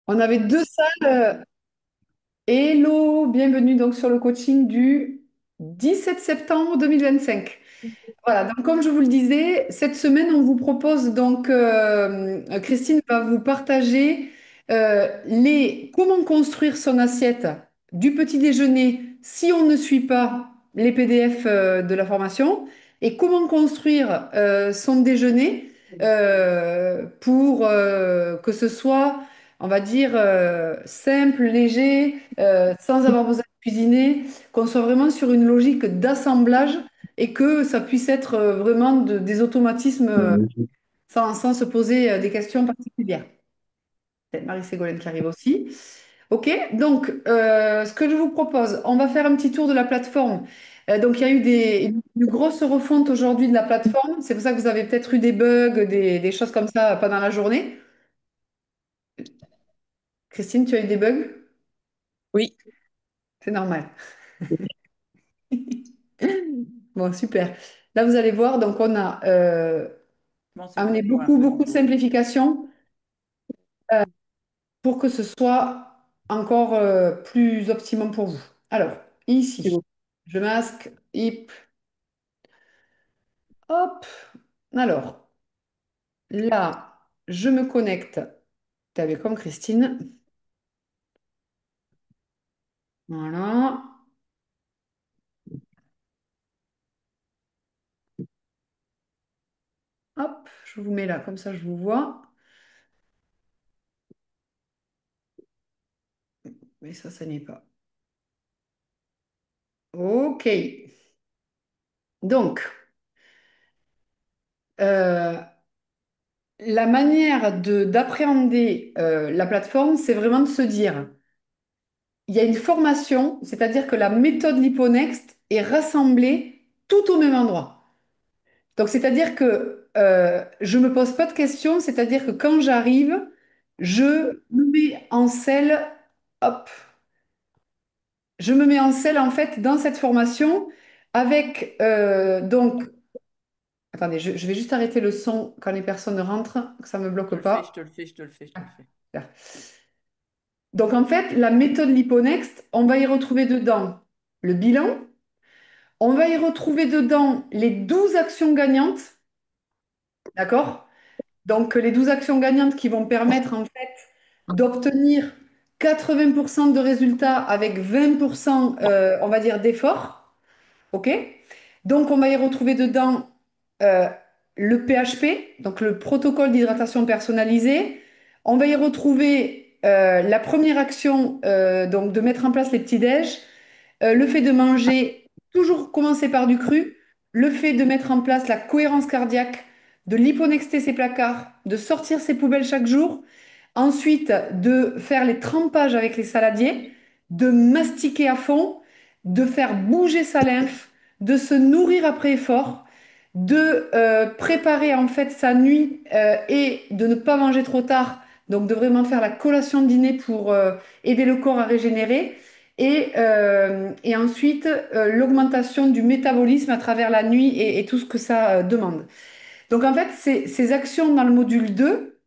On avait deux salles. Hello, bienvenue donc sur le coaching du 17 septembre 2025. Voilà, donc comme je vous le disais, cette semaine, on vous propose donc, Christine va vous partager comment construire son assiette du petit déjeuner si on ne suit pas les PDF de la formation et comment construire son déjeuner pour que ce soit, on va dire, simple, léger, sans avoir besoin de cuisiner, qu'on soit vraiment sur une logique d'assemblage et que ça puisse être vraiment des automatismes sans se poser des questions particulières. Peut-être Marie-Ségolène qui arrive aussi. OK, donc ce que je vous propose, on va faire un petit tour de la plateforme. Donc il y a eu une grosse refonte aujourd'hui de la plateforme. C'est pour ça que vous avez peut-être eu des bugs, des choses comme ça pendant la journée. Christine, tu as eu des bugs? Oui, C'est normal. Bon, super. Là, vous allez voir, donc on a bon, c'est amené bon. Ouais, beaucoup, c'est beaucoup bon. de simplifications pour que ce soit encore plus optimum pour vous. Alors, C'est ici, bon. je masque, hip, hop. Alors, là, je me connecte. T'avais comme Christine. Voilà. Hop, je vous mets là, comme ça je vous vois. Mais ça n'est pas. OK. Donc, euh, la manière d'appréhender la plateforme, c'est vraiment de se dire, il y a une formation, c'est-à-dire que la méthode Liponext est rassemblée tout au même endroit. Donc, c'est-à-dire que je ne me pose pas de questions, c'est-à-dire que quand j'arrive, je me mets en selle, hop, je me mets en selle en fait dans cette formation avec donc, attendez, je vais juste arrêter le son quand les personnes rentrent, que ça ne me Je te bloque le fais, je pas. te le fais, je te le fais, je te le fais. Super. Donc en fait, la méthode Liponext, on va y retrouver dedans le bilan, on va y retrouver dedans les 12 actions gagnantes, d'accord? Donc les 12 actions gagnantes qui vont permettre en fait d'obtenir 80% de résultats avec 20%, on va dire, d'efforts, ok? Donc on va y retrouver dedans euh, le PHP, donc le protocole d'hydratation personnalisé. On va y retrouver la première action, donc de mettre en place les petits-déj. Le fait de manger, toujours commencer par du cru, le fait de mettre en place la cohérence cardiaque, de liponexter ses placards, de sortir ses poubelles chaque jour, ensuite de faire les trempages avec les saladiers, de mastiquer à fond, de faire bouger sa lymphe, de se nourrir après effort, de préparer en fait sa nuit et de ne pas manger trop tard, donc de vraiment faire la collation de dîner pour aider le corps à régénérer. Et ensuite, l'augmentation du métabolisme à travers la nuit et tout ce que ça demande. Donc en fait, ces actions dans le module 2,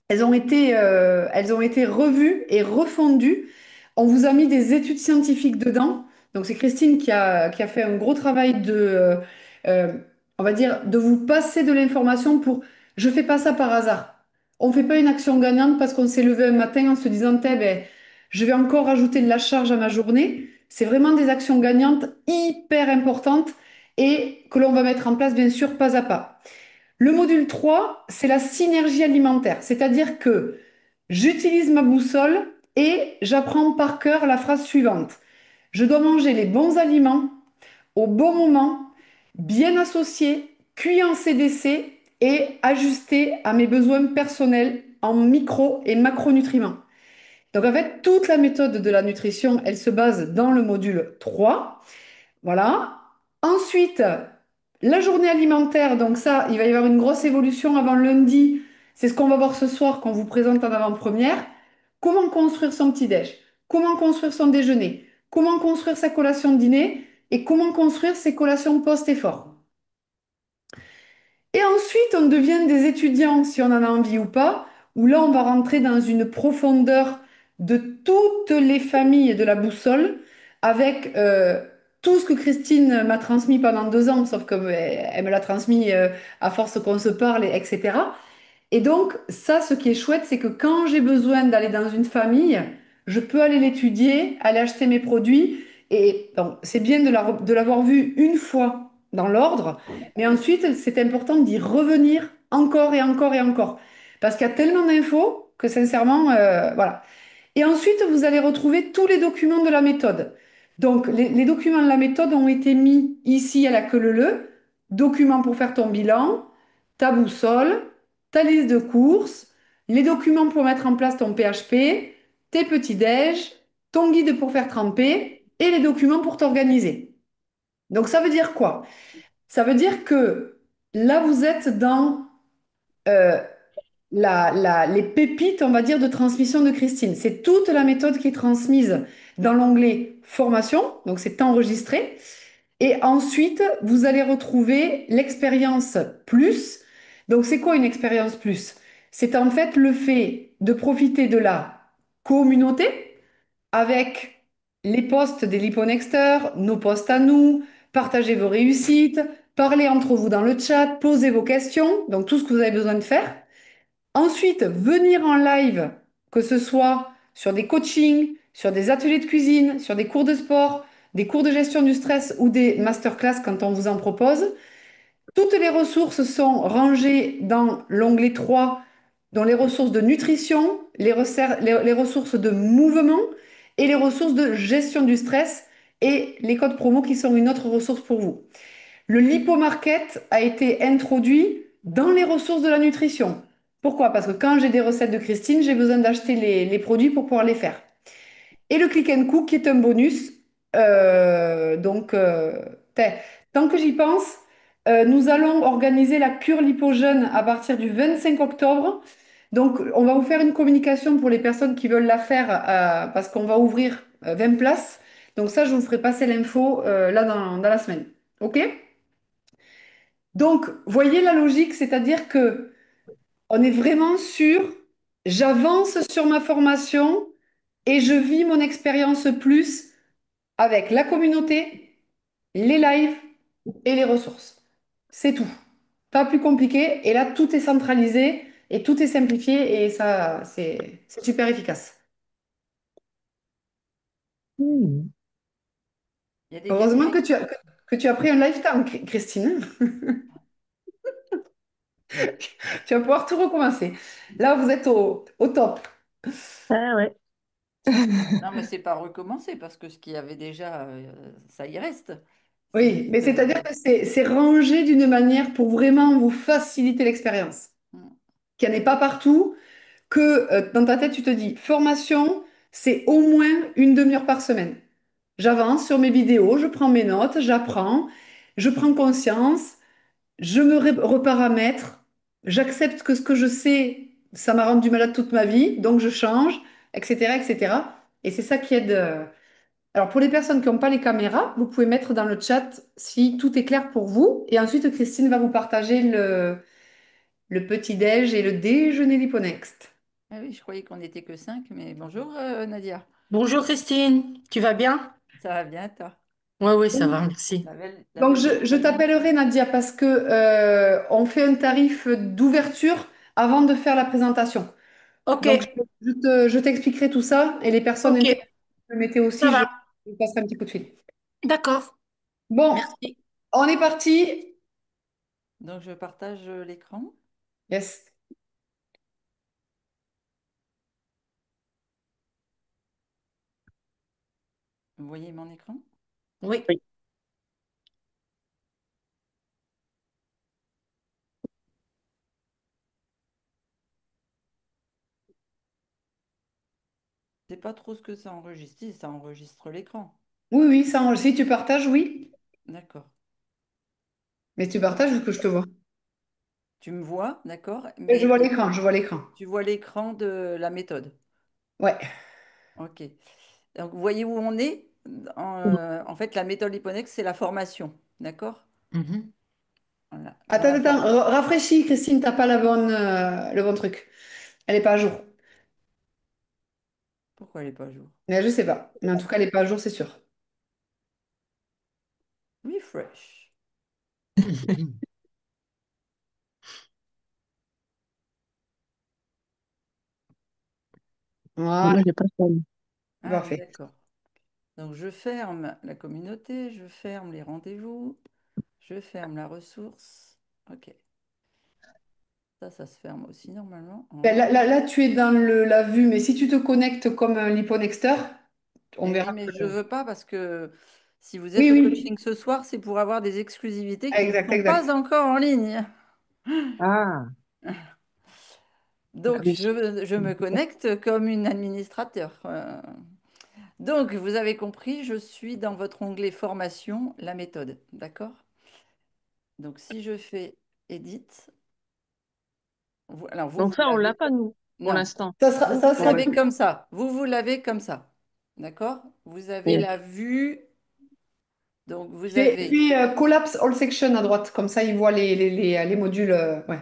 elles ont été revues et refondues. On vous a mis des études scientifiques dedans. Donc c'est Christine qui a fait un gros travail euh, on va dire, de vous passer de l'information pour, je fais pas ça par hasard. On fait pas une action gagnante parce qu'on s'est levé un matin en se disant, eh ben, je vais encore rajouter de la charge à ma journée. C'est vraiment des actions gagnantes hyper importantes et que l'on va mettre en place, bien sûr, pas à pas. Le module 3, c'est la synergie alimentaire, c'est-à-dire que j'utilise ma boussole et j'apprends par cœur la phrase suivante. Je dois manger les bons aliments au bon moment, bien associés, cuits en CDC et ajustés à mes besoins personnels en micro et macronutriments. Donc en fait, toute la méthode de la nutrition, elle se base dans le module 3. Voilà. Ensuite, la journée alimentaire, donc ça, il va y avoir une grosse évolution avant lundi. C'est ce qu'on va voir ce soir qu'on vous présente en avant-première. Comment construire son petit-déj? Comment construire son déjeuner? Comment construire sa collation de dîner? Et comment construire ses collations post-effort? Et ensuite, on devient des étudiants, si on en a envie ou pas, où là, on va rentrer dans une profondeur de toutes les familles de la boussole, avec tout ce que Christine m'a transmis pendant 2 ans, sauf qu'elle elle me l'a transmis à force qu'on se parle, etc. Et donc, ça, ce qui est chouette, c'est que quand j'ai besoin d'aller dans une famille, je peux aller l'étudier, aller acheter mes produits. Et donc, c'est bien de l'avoir vu une fois dans l'ordre, mais ensuite, c'est important d'y revenir encore et encore et encore. Parce qu'il y a tellement d'infos que sincèrement, voilà. Et ensuite, vous allez retrouver tous les documents de la méthode. Donc, les documents de la méthode ont été mis ici à la queue leu. Documents pour faire ton bilan, ta boussole, ta liste de courses, les documents pour mettre en place ton PHP, tes petits déj, ton guide pour faire tremper et les documents pour t'organiser. Donc, ça veut dire quoi? Ça veut dire que là, vous êtes dans euh, les pépites, on va dire, de transmission de Christine. C'est toute la méthode qui est transmise dans l'onglet formation, donc c'est enregistré. Et ensuite, vous allez retrouver l'expérience plus. Donc, c'est quoi une expérience plus? C'est en fait le fait de profiter de la communauté avec les posts des Liponexters, nos posts à nous, partager vos réussites, parler entre vous dans le chat, poser vos questions, donc tout ce que vous avez besoin de faire. Ensuite, venir en live, que ce soit sur des coachings, sur des ateliers de cuisine, sur des cours de sport, des cours de gestion du stress ou des masterclass quand on vous en propose. Toutes les ressources sont rangées dans l'onglet 3, dans les ressources de nutrition, les ressources de mouvement et les ressources de gestion du stress et les codes promo qui sont une autre ressource pour vous. Le lipomarket a été introduit dans les ressources de la nutrition. Pourquoi? Parce que quand j'ai des recettes de Christine, j'ai besoin d'acheter les produits pour pouvoir les faire. Et le click and cook qui est un bonus. Donc, tant que j'y pense, nous allons organiser la cure lipogène à partir du 25 octobre. Donc, on va vous faire une communication pour les personnes qui veulent la faire parce qu'on va ouvrir 20 places. Donc, ça, je vous ferai passer l'info là dans la semaine. OK? Donc, voyez la logique, c'est-à-dire que on est vraiment sur, j'avance sur ma formation et je vis mon expérience plus avec la communauté, les lives et les ressources. C'est tout. Pas plus compliqué. Et là, tout est centralisé et tout est simplifié et ça, c'est super efficace. Hmm. Il y a des Heureusement gagnants? que tu as pris un lifetime, Christine. Tu vas pouvoir tout recommencer. Là, vous êtes au top. Ah ouais. Non, mais c'est pas recommencer parce que ce qu'il y avait déjà, ça y reste. C'est Oui, mais juste. c'est-à-dire que c'est rangé d'une manière pour vraiment vous faciliter l'expérience. Mm. Qu'il n'y en ait pas partout, que dans ta tête, tu te dis, formation, c'est au moins une demi-heure par semaine. J'avance sur mes vidéos, je prends mes notes, j'apprends, je prends conscience, je me reparamètre, j'accepte que ce que je sais, ça m'a rendu malade toute ma vie, donc je change, etc., etc. Et cetera. Et c'est ça qui aide. Alors, pour les personnes qui n'ont pas les caméras, vous pouvez mettre dans le chat si tout est clair pour vous. Et ensuite, Christine va vous partager le petit-déj et le déjeuner Liponext. Ah oui, je croyais qu'on n'était que cinq, mais bonjour Nadia. Bonjour Christine, tu vas bien? Ça va bien, toi? Oui, oui, ça va, merci. La Donc, belle je journée. t'appellerai Nadia parce que on fait un tarif d'ouverture avant de faire la présentation. Ok, Donc, je t'expliquerai tout ça et les personnes ok, intéressées, je le mettez ça aussi, va. je passerai un petit coup de fil. D'accord, Bon, merci. on est parti. Donc, je partage l'écran. Yes. Vous voyez mon écran? Oui. C'est pas trop ce que ça enregistre. Si, ça enregistre l'écran. Oui, oui, ça, si tu partages, oui. D'accord. Mais tu partages vu que je te vois. Tu me vois, d'accord, Et je mais vois l'écran, je vois l'écran. tu vois l'écran de la méthode. Ouais. Ok. Donc, vous voyez où on est? En fait, la méthode Liponex, c'est la formation. D'accord? Mhm. Voilà. Dans Attends, la attends, formation. rafraîchis, Christine, t'as pas le bon truc. Elle n'est pas à jour. Pourquoi elle n'est pas à jour? Mais je sais pas. Mais en tout cas, elle n'est pas à jour, c'est sûr. Refresh. Voilà, Moi, j'ai pas ça. c'est Ah, parfait. d'accord. Donc, je ferme la communauté, je ferme les rendez-vous, je ferme la ressource. OK. Ça se ferme aussi normalement. Ben, Voilà. là, tu es dans la vue, mais si tu te connectes comme un liponexter, on Eh verra oui, mais je que... veux pas parce que si vous êtes Oui, au oui, coaching ce soir, c'est pour avoir des exclusivités qui ne exact, sont pas exact. encore en ligne. Ah, ah Donc, oui. je me connecte comme une administrateur. Donc, vous avez compris, je suis dans votre onglet formation, la méthode. D'accord? Donc, si je fais Edit, alors vous, Donc vous ça, on l'a l'avez. pas, nous, pour Non, l'instant. vous, Ça vous sera l'avez tout. comme ça. Vous l'avez comme ça. D'accord? Vous avez Yes. la vue. Donc, vous avez. Fais collapse all section à droite, comme ça, il voit les modules. Ouais,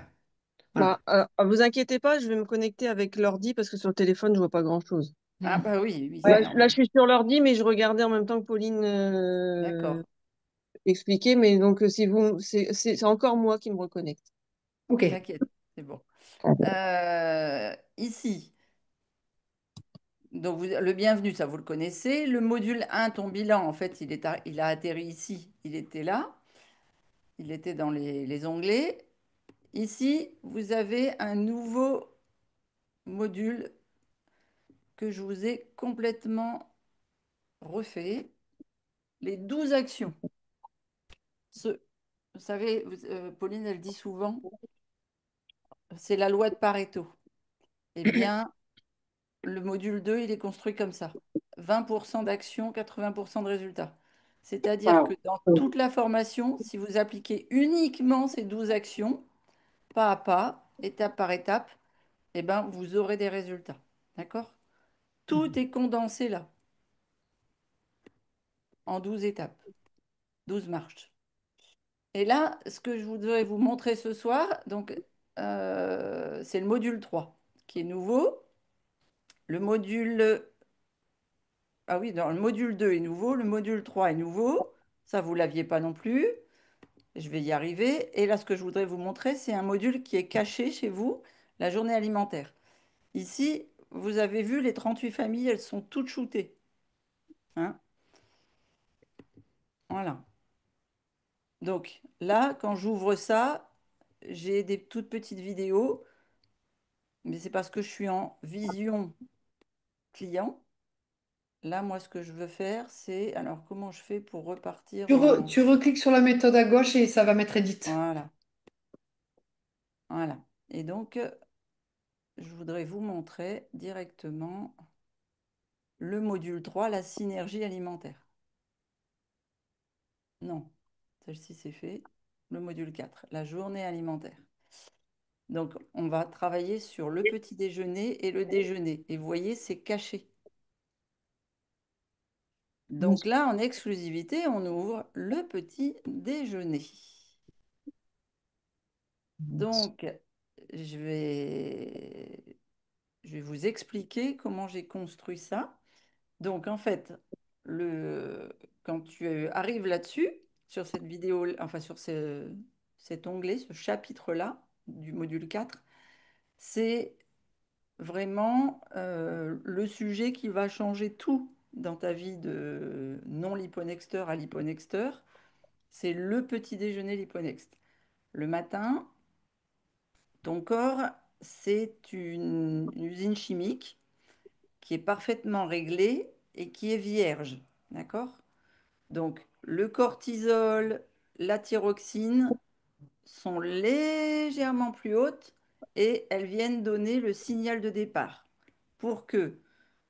voilà. Bah, vous inquiétez pas, je vais me connecter avec l'ordi parce que sur le téléphone, je vois pas grand-chose. Ah, bah oui, oui, c'est Ouais. Là, normal. je suis sur l'ordi, mais je regardais en même temps que Pauline D'accord. expliquait. Mais donc, si vous, c'est encore moi qui me reconnecte. Ok. T'inquiète, c'est bon. Ici, donc le bienvenu, ça vous le connaissez. Le module 1, ton bilan, en fait, il a atterri ici. Il était là. Il était dans les onglets. Ici, vous avez un nouveau module que je vous ai complètement refait. Les 12 actions. Vous savez, Pauline, elle dit souvent, c'est la loi de Pareto. Eh bien, le module 2, il est construit comme ça. 20% d'actions, 80% de résultats. C'est-à-dire que Wow. dans toute la formation, si vous appliquez uniquement ces 12 actions, pas à pas, étape par étape, eh ben, vous aurez des résultats. D'accord? Tout est condensé là, en 12 étapes, 12 marches. Et là, ce que je voudrais vous montrer ce soir, donc, c'est le module 3 qui est nouveau. Le module Ah oui, dans le module 2 est nouveau, le module 3 est nouveau. Ça, vous ne l'aviez pas non plus. Je vais y arriver. Et là, ce que je voudrais vous montrer, c'est un module qui est caché chez vous, la journée alimentaire. Ici, vous avez vu les 38 familles, elles sont toutes shootées. Hein. Voilà. Donc là, quand j'ouvre ça, j'ai des toutes petites vidéos, mais c'est parce que je suis en vision client. Là, moi, ce que je veux faire, c'est... Alors, comment je fais pour repartir en... Tu recliques sur la méthode à gauche et ça va mettre Edit. Voilà, voilà. Et donc, je voudrais vous montrer directement le module 3, la synergie alimentaire. Non, celle-ci c'est fait. Le module 4, la journée alimentaire. Donc, on va travailler sur le petit déjeuner et le déjeuner. Et vous voyez, c'est caché. Donc là, en exclusivité, on ouvre le petit déjeuner. Donc, je vais, je vais vous expliquer comment j'ai construit ça. Donc, en fait, quand tu arrives là-dessus, sur cette vidéo, enfin sur cet onglet, ce chapitre-là du module 4, c'est vraiment le sujet qui va changer tout dans ta vie de non-liponexteur à liponexteur. C'est le petit déjeuner liponext. Le matin, ton corps, c'est une usine chimique qui est parfaitement réglée et qui est vierge. D'accord? Donc, le cortisol, la thyroxine sont légèrement plus hautes et elles viennent donner le signal de départ pour que,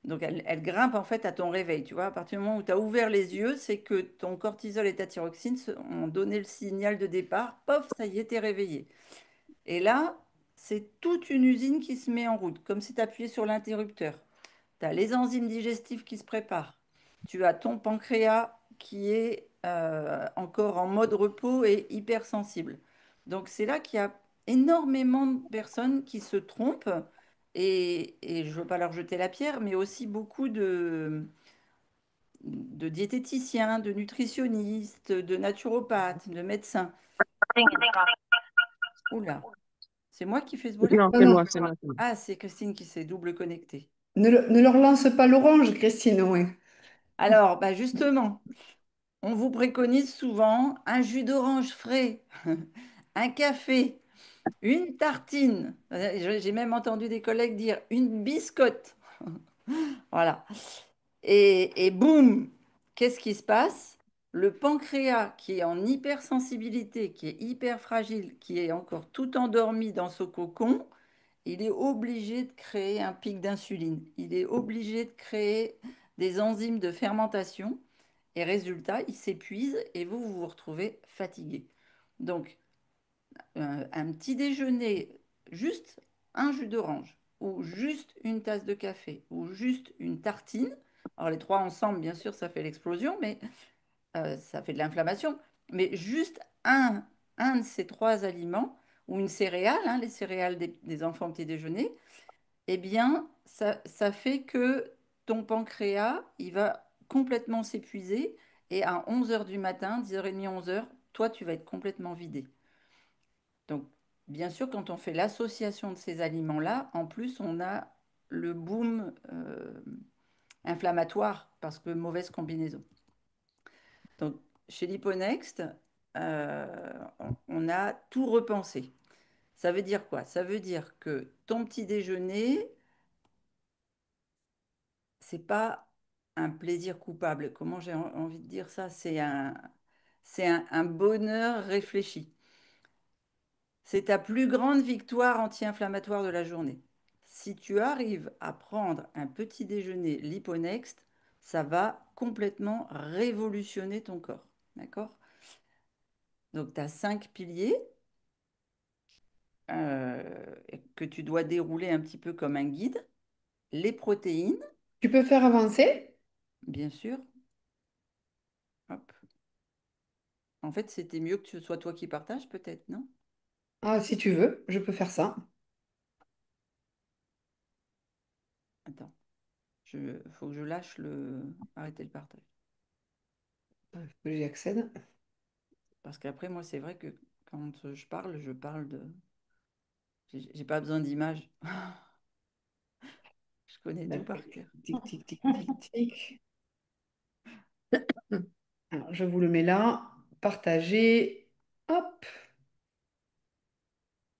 donc elles grimpent en fait à ton réveil. Tu vois, à partir du moment où tu as ouvert les yeux, c'est que ton cortisol et ta thyroxine ont donné le signal de départ. Pof, ça y est, t'es réveillé. Et là, c'est toute une usine qui se met en route, comme si tu appuyais sur l'interrupteur. Tu as les enzymes digestives qui se préparent. Tu as ton pancréas qui est encore en mode repos et hypersensible. Donc c'est là qu'il y a énormément de personnes qui se trompent Et je ne veux pas leur jeter la pierre, mais aussi beaucoup de diététiciens, de nutritionnistes, de naturopathes, de médecins. Oula, c'est moi qui fais ce bruit-là? Non, Non, c'est non, moi, c'est moi. C'est moi. Ah, c'est Christine qui s'est double connectée. ne leur lance pas l'orange, Christine, oui. Alors, bah justement, on vous préconise souvent un jus d'orange frais, un café, une tartine. J'ai même entendu des collègues dire une biscotte. Voilà. Et boum, qu'est-ce qui se passe? Le pancréas qui est en hypersensibilité, qui est hyper fragile, qui est encore tout endormi dans ce cocon, il est obligé de créer un pic d'insuline. Il est obligé de créer des enzymes de fermentation. Et résultat, il s'épuise et vous vous retrouvez fatigué. Donc, un petit déjeuner, juste un jus d'orange, ou juste une tasse de café, ou juste une tartine. Alors, les trois ensemble, bien sûr, ça fait l'explosion, mais ça fait de l'inflammation. Mais juste un de ces trois aliments, ou une céréale, hein, les céréales des enfants au petit déjeuner, eh bien, ça fait que ton pancréas, il va complètement s'épuiser et à 11 heures du matin, 10h30, 11 heures, toi, tu vas être complètement vidé. Donc, bien sûr, quand on fait l'association de ces aliments-là, en plus, on a le boom inflammatoire parce que mauvaise combinaison. Donc, chez Liponext, on a tout repensé. Ça veut dire quoi? Ça veut dire que ton petit déjeuner, c'est pas un plaisir coupable. Comment j'ai envie de dire ça? C'est un bonheur réfléchi. C'est ta plus grande victoire anti-inflammatoire de la journée. Si tu arrives à prendre un petit déjeuner Liponext, ça va complètement révolutionner ton corps. D'accord? Donc, tu as 5 piliers que tu dois dérouler un petit peu comme un guide. Les protéines, Tu peux faire avancer? bien sûr. Hop. En fait, c'était mieux que ce soit toi qui partages, peut-être, non? Ah, si tu veux, je peux faire ça. Attends, faut que je lâche arrêter le partage. Il faut que j'y accède. Parce qu'après, moi, c'est vrai que quand je parle de. J'ai pas besoin d'images. Je connais tout par cœur. Tic, tic, tic, tic, tic. Alors, je vous le mets là. Partager. Hop,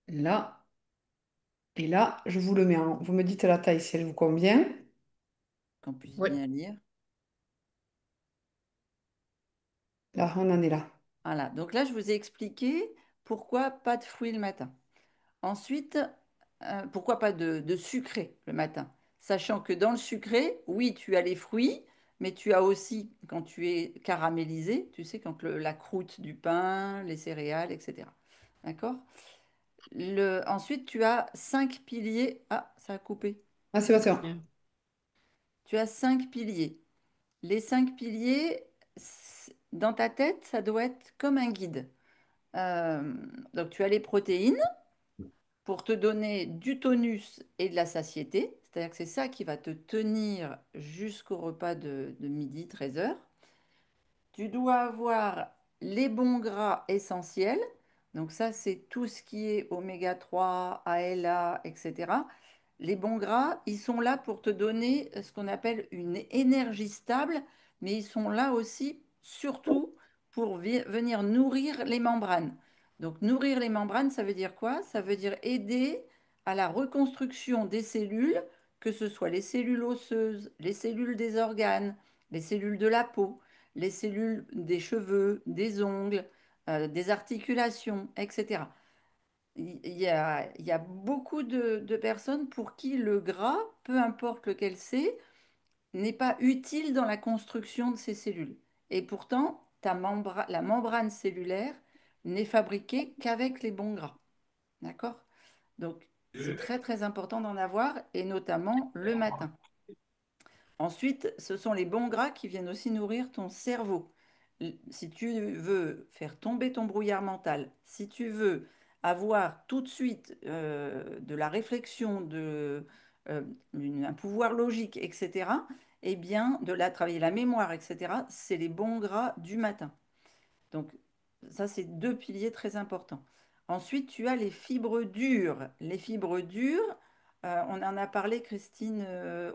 là. Et là, je vous le mets en. Vous me dites la taille si elle vous convient. Qu'on puisse Oui. bien lire. Là, on en est là. Voilà. Donc là, je vous ai expliqué pourquoi pas de fruits le matin. Ensuite, pourquoi pas de sucré le matin? Sachant que dans le sucré, oui, tu as les fruits, mais tu as aussi, quand tu es caramélisé, tu sais, quand la croûte du pain, les céréales, etc. D'accord? Ensuite, tu as 5 piliers. Ah, ça a coupé. Ah, c'est bon, c'est bon. Bien. Tu as 5 piliers. Les 5 piliers, dans ta tête, ça doit être comme un guide. Euh, donc, tu as les protéines pour te donner du tonus et de la satiété. C'est-à-dire que c'est ça qui va te tenir jusqu'au repas de midi, 13 heures. Tu dois avoir les bons gras essentiels. Donc ça, c'est tout ce qui est oméga 3, ALA, etc. Les bons gras, ils sont là pour te donner ce qu'on appelle une énergie stable, mais ils sont là aussi, surtout, pour venir nourrir les membranes. Donc nourrir les membranes, ça veut dire quoi? Ça veut dire aider à la reconstruction des cellules, que ce soit les cellules osseuses, les cellules des organes, les cellules de la peau, les cellules des cheveux, des ongles, des articulations, etc. Il y a beaucoup de personnes pour qui le gras, peu importe lequel c'est, n'est pas utile dans la construction de ces cellules. Et pourtant, la membrane cellulaire n'est fabriquée qu'avec les bons gras. D'accord? Donc, c'est très très important d'en avoir, et notamment le matin. Ensuite, ce sont les bons gras qui viennent aussi nourrir ton cerveau. Si tu veux faire tomber ton brouillard mental, si tu veux avoir tout de suite de la réflexion, un pouvoir logique, etc., eh bien, travailler la mémoire, etc., c'est les bons gras du matin. Donc, ça, c'est deux piliers très importants. Ensuite, tu as les fibres dures. Les fibres dures, on en a parlé, Christine,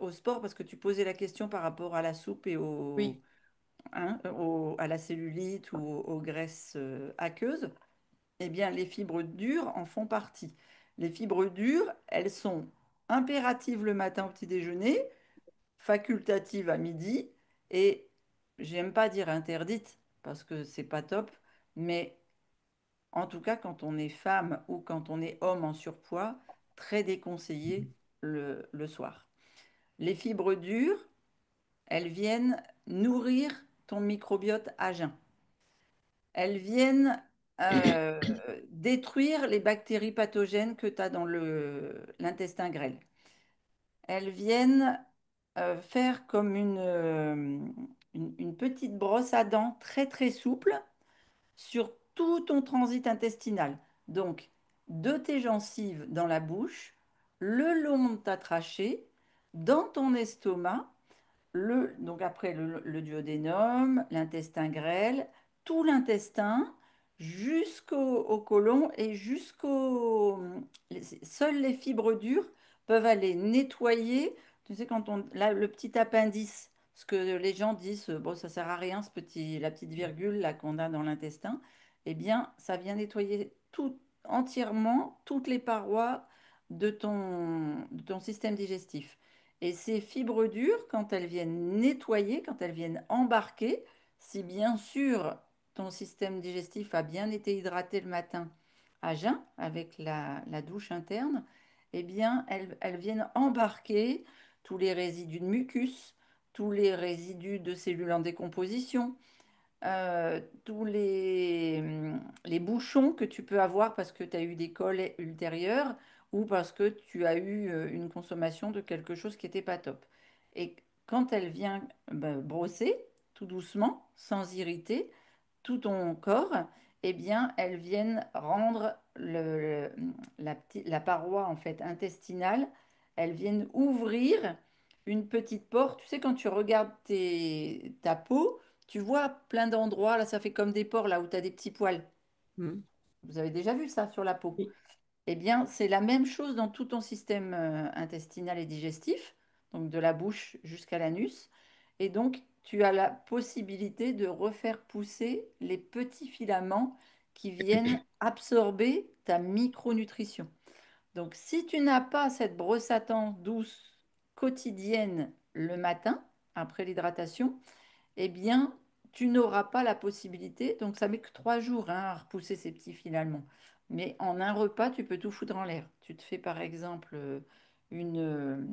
au sport, parce que tu posais la question par rapport à la soupe et Oui. à la cellulite ou aux graisses aqueuses. Eh bien, les fibres dures en font partie. Les fibres dures, elles sont impératives le matin au petit déjeuner, facultatives à midi et, j'aime pas dire interdites parce que c'est pas top, mais en tout cas, quand on est femme ou quand on est homme en surpoids, très déconseillé le soir. Les fibres dures, elles viennent nourrir ton microbiote à jeun. Elles viennent détruire les bactéries pathogènes que tu as dans l'intestin grêle. Elles viennent faire comme une petite brosse à dents très très souple sur tout ton transit intestinal. Donc, de tes gencives dans la bouche, le long de ta trachée, dans ton estomac donc après le duodénum, l'intestin grêle, tout l'intestin jusqu'au côlon et seules les fibres dures peuvent aller nettoyer. Tu sais, là, le petit appendice, ce que les gens disent, bon, ça sert à rien, la petite virgule là qu'on a dans l'intestin, eh bien, ça vient nettoyer tout entièrement toutes les parois de ton système digestif. Et ces fibres dures, quand elles viennent nettoyer, quand elles viennent embarquer, si bien sûr ton système digestif a bien été hydraté le matin à jeun avec la douche interne, eh bien elles viennent embarquer tous les résidus de mucus, tous les résidus de cellules en décomposition, tous les bouchons que tu peux avoir parce que tu as eu des cols ultérieurs ou parce que tu as eu une consommation de quelque chose qui n'était pas top. Et quand elle vient brosser tout doucement, sans irriter, tout ton corps, eh bien, elles viennent rendre la paroi en fait intestinale, elles viennent ouvrir une petite porte. Tu sais, quand tu regardes ta peau, tu vois plein d'endroits, là, ça fait comme des pores, là où tu as des petits poils. Mm. Vous avez déjà vu ça sur la peau? Oui. Eh bien, c'est la même chose dans tout ton système intestinal et digestif, donc de la bouche jusqu'à l'anus. Et donc, tu as la possibilité de refaire pousser les petits filaments qui viennent absorber ta micronutrition. Donc, si tu n'as pas cette brosse à dents douce quotidienne le matin, après l'hydratation, eh bien, tu n'auras pas la possibilité, donc ça met que 3 jours à repousser ces petits filaments. Mais en un repas, tu peux tout foutre en l'air. Tu te fais par exemple une...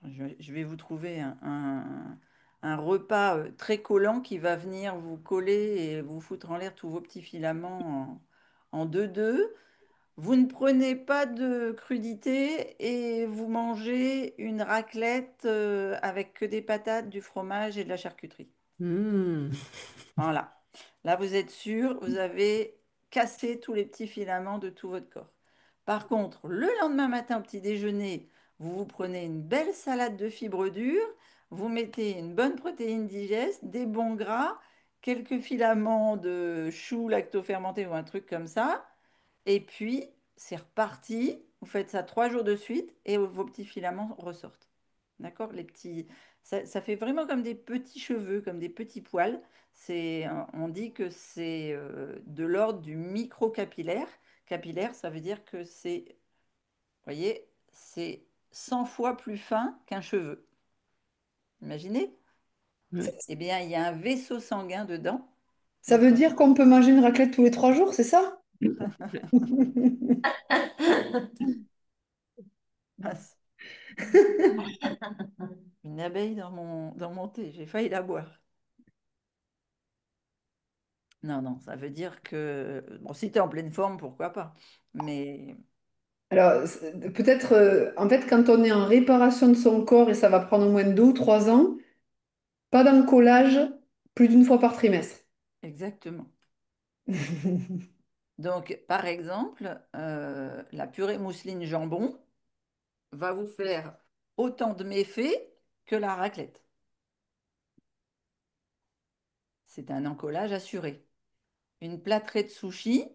je vais vous trouver un repas très collant qui va venir vous coller et vous foutre en l'air tous vos petits filaments en 2-2. Vous ne prenez pas de crudité et vous mangez une raclette avec que des patates, du fromage et de la charcuterie. Mm. Voilà. Là, vous êtes sûr, vous avez cassé tous les petits filaments de tout votre corps. Par contre, le lendemain matin au petit déjeuner, vous vous prenez une belle salade de fibres dures, vous mettez une bonne protéine digeste, des bons gras, quelques filaments de choux lactofermentés ou un truc comme ça. Et puis, c'est reparti. Vous faites ça 3 jours de suite et vos petits filaments ressortent. D'accord? Ça fait vraiment comme des petits cheveux, comme des petits poils. On dit que c'est de l'ordre du microcapillaire. Capillaire, ça veut dire que vous voyez, c'est 100 fois plus fin qu'un cheveu. Imaginez? Mm. Eh bien, il y a un vaisseau sanguin dedans. Ça Donc, veut dire qu'on peut manger une raclette tous les 3 jours, c'est ça? mince, une abeille dans mon thé, j'ai failli la boire. Non, non, ça veut dire que, bon, si tu es en pleine forme, pourquoi pas. Mais Alors, peut-être, en fait, quand on est en réparation de son corps et ça va prendre au moins 2 ou 3 ans, pas d'encollage plus d'une fois par trimestre. exactement. Donc, par exemple, la purée mousseline jambon, va vous faire autant de méfaits que la raclette. C'est un encollage assuré. Une plâtrée de sushi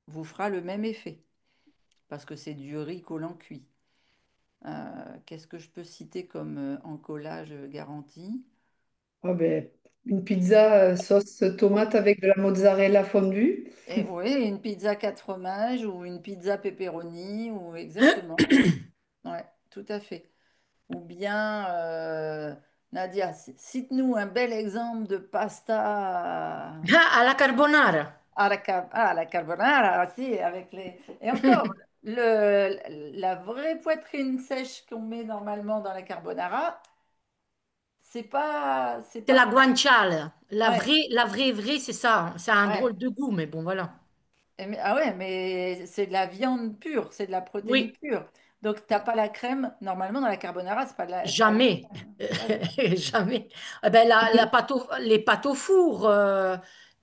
vous fera le même effet parce que c'est du riz collant cuit. Qu'est-ce que je peux citer comme encollage garanti? Ah ben, une pizza sauce tomate avec de la mozzarella fondue. Et oui, une pizza quatre fromages ou une pizza pepperoni ou exactement. Ouais, tout à fait. Ou bien, Nadia, cite-nous un bel exemple de pasta Ah, à la carbonara. à la carbonara, aussi, avec les... Et encore, la vraie poitrine sèche qu'on met normalement dans la carbonara, c'est C'est pas... la guanciale. Ouais, Vraie, c'est ça. C'est un ouais. drôle de goût, mais bon, voilà. Ah ouais, mais c'est de la viande pure, c'est de la protéine Oui, pure. Donc, t'as pas la crème. Normalement, dans la carbonara, c'est pas de la jamais. crème. Ouais, Jamais. Eh ben, les pâtes au four,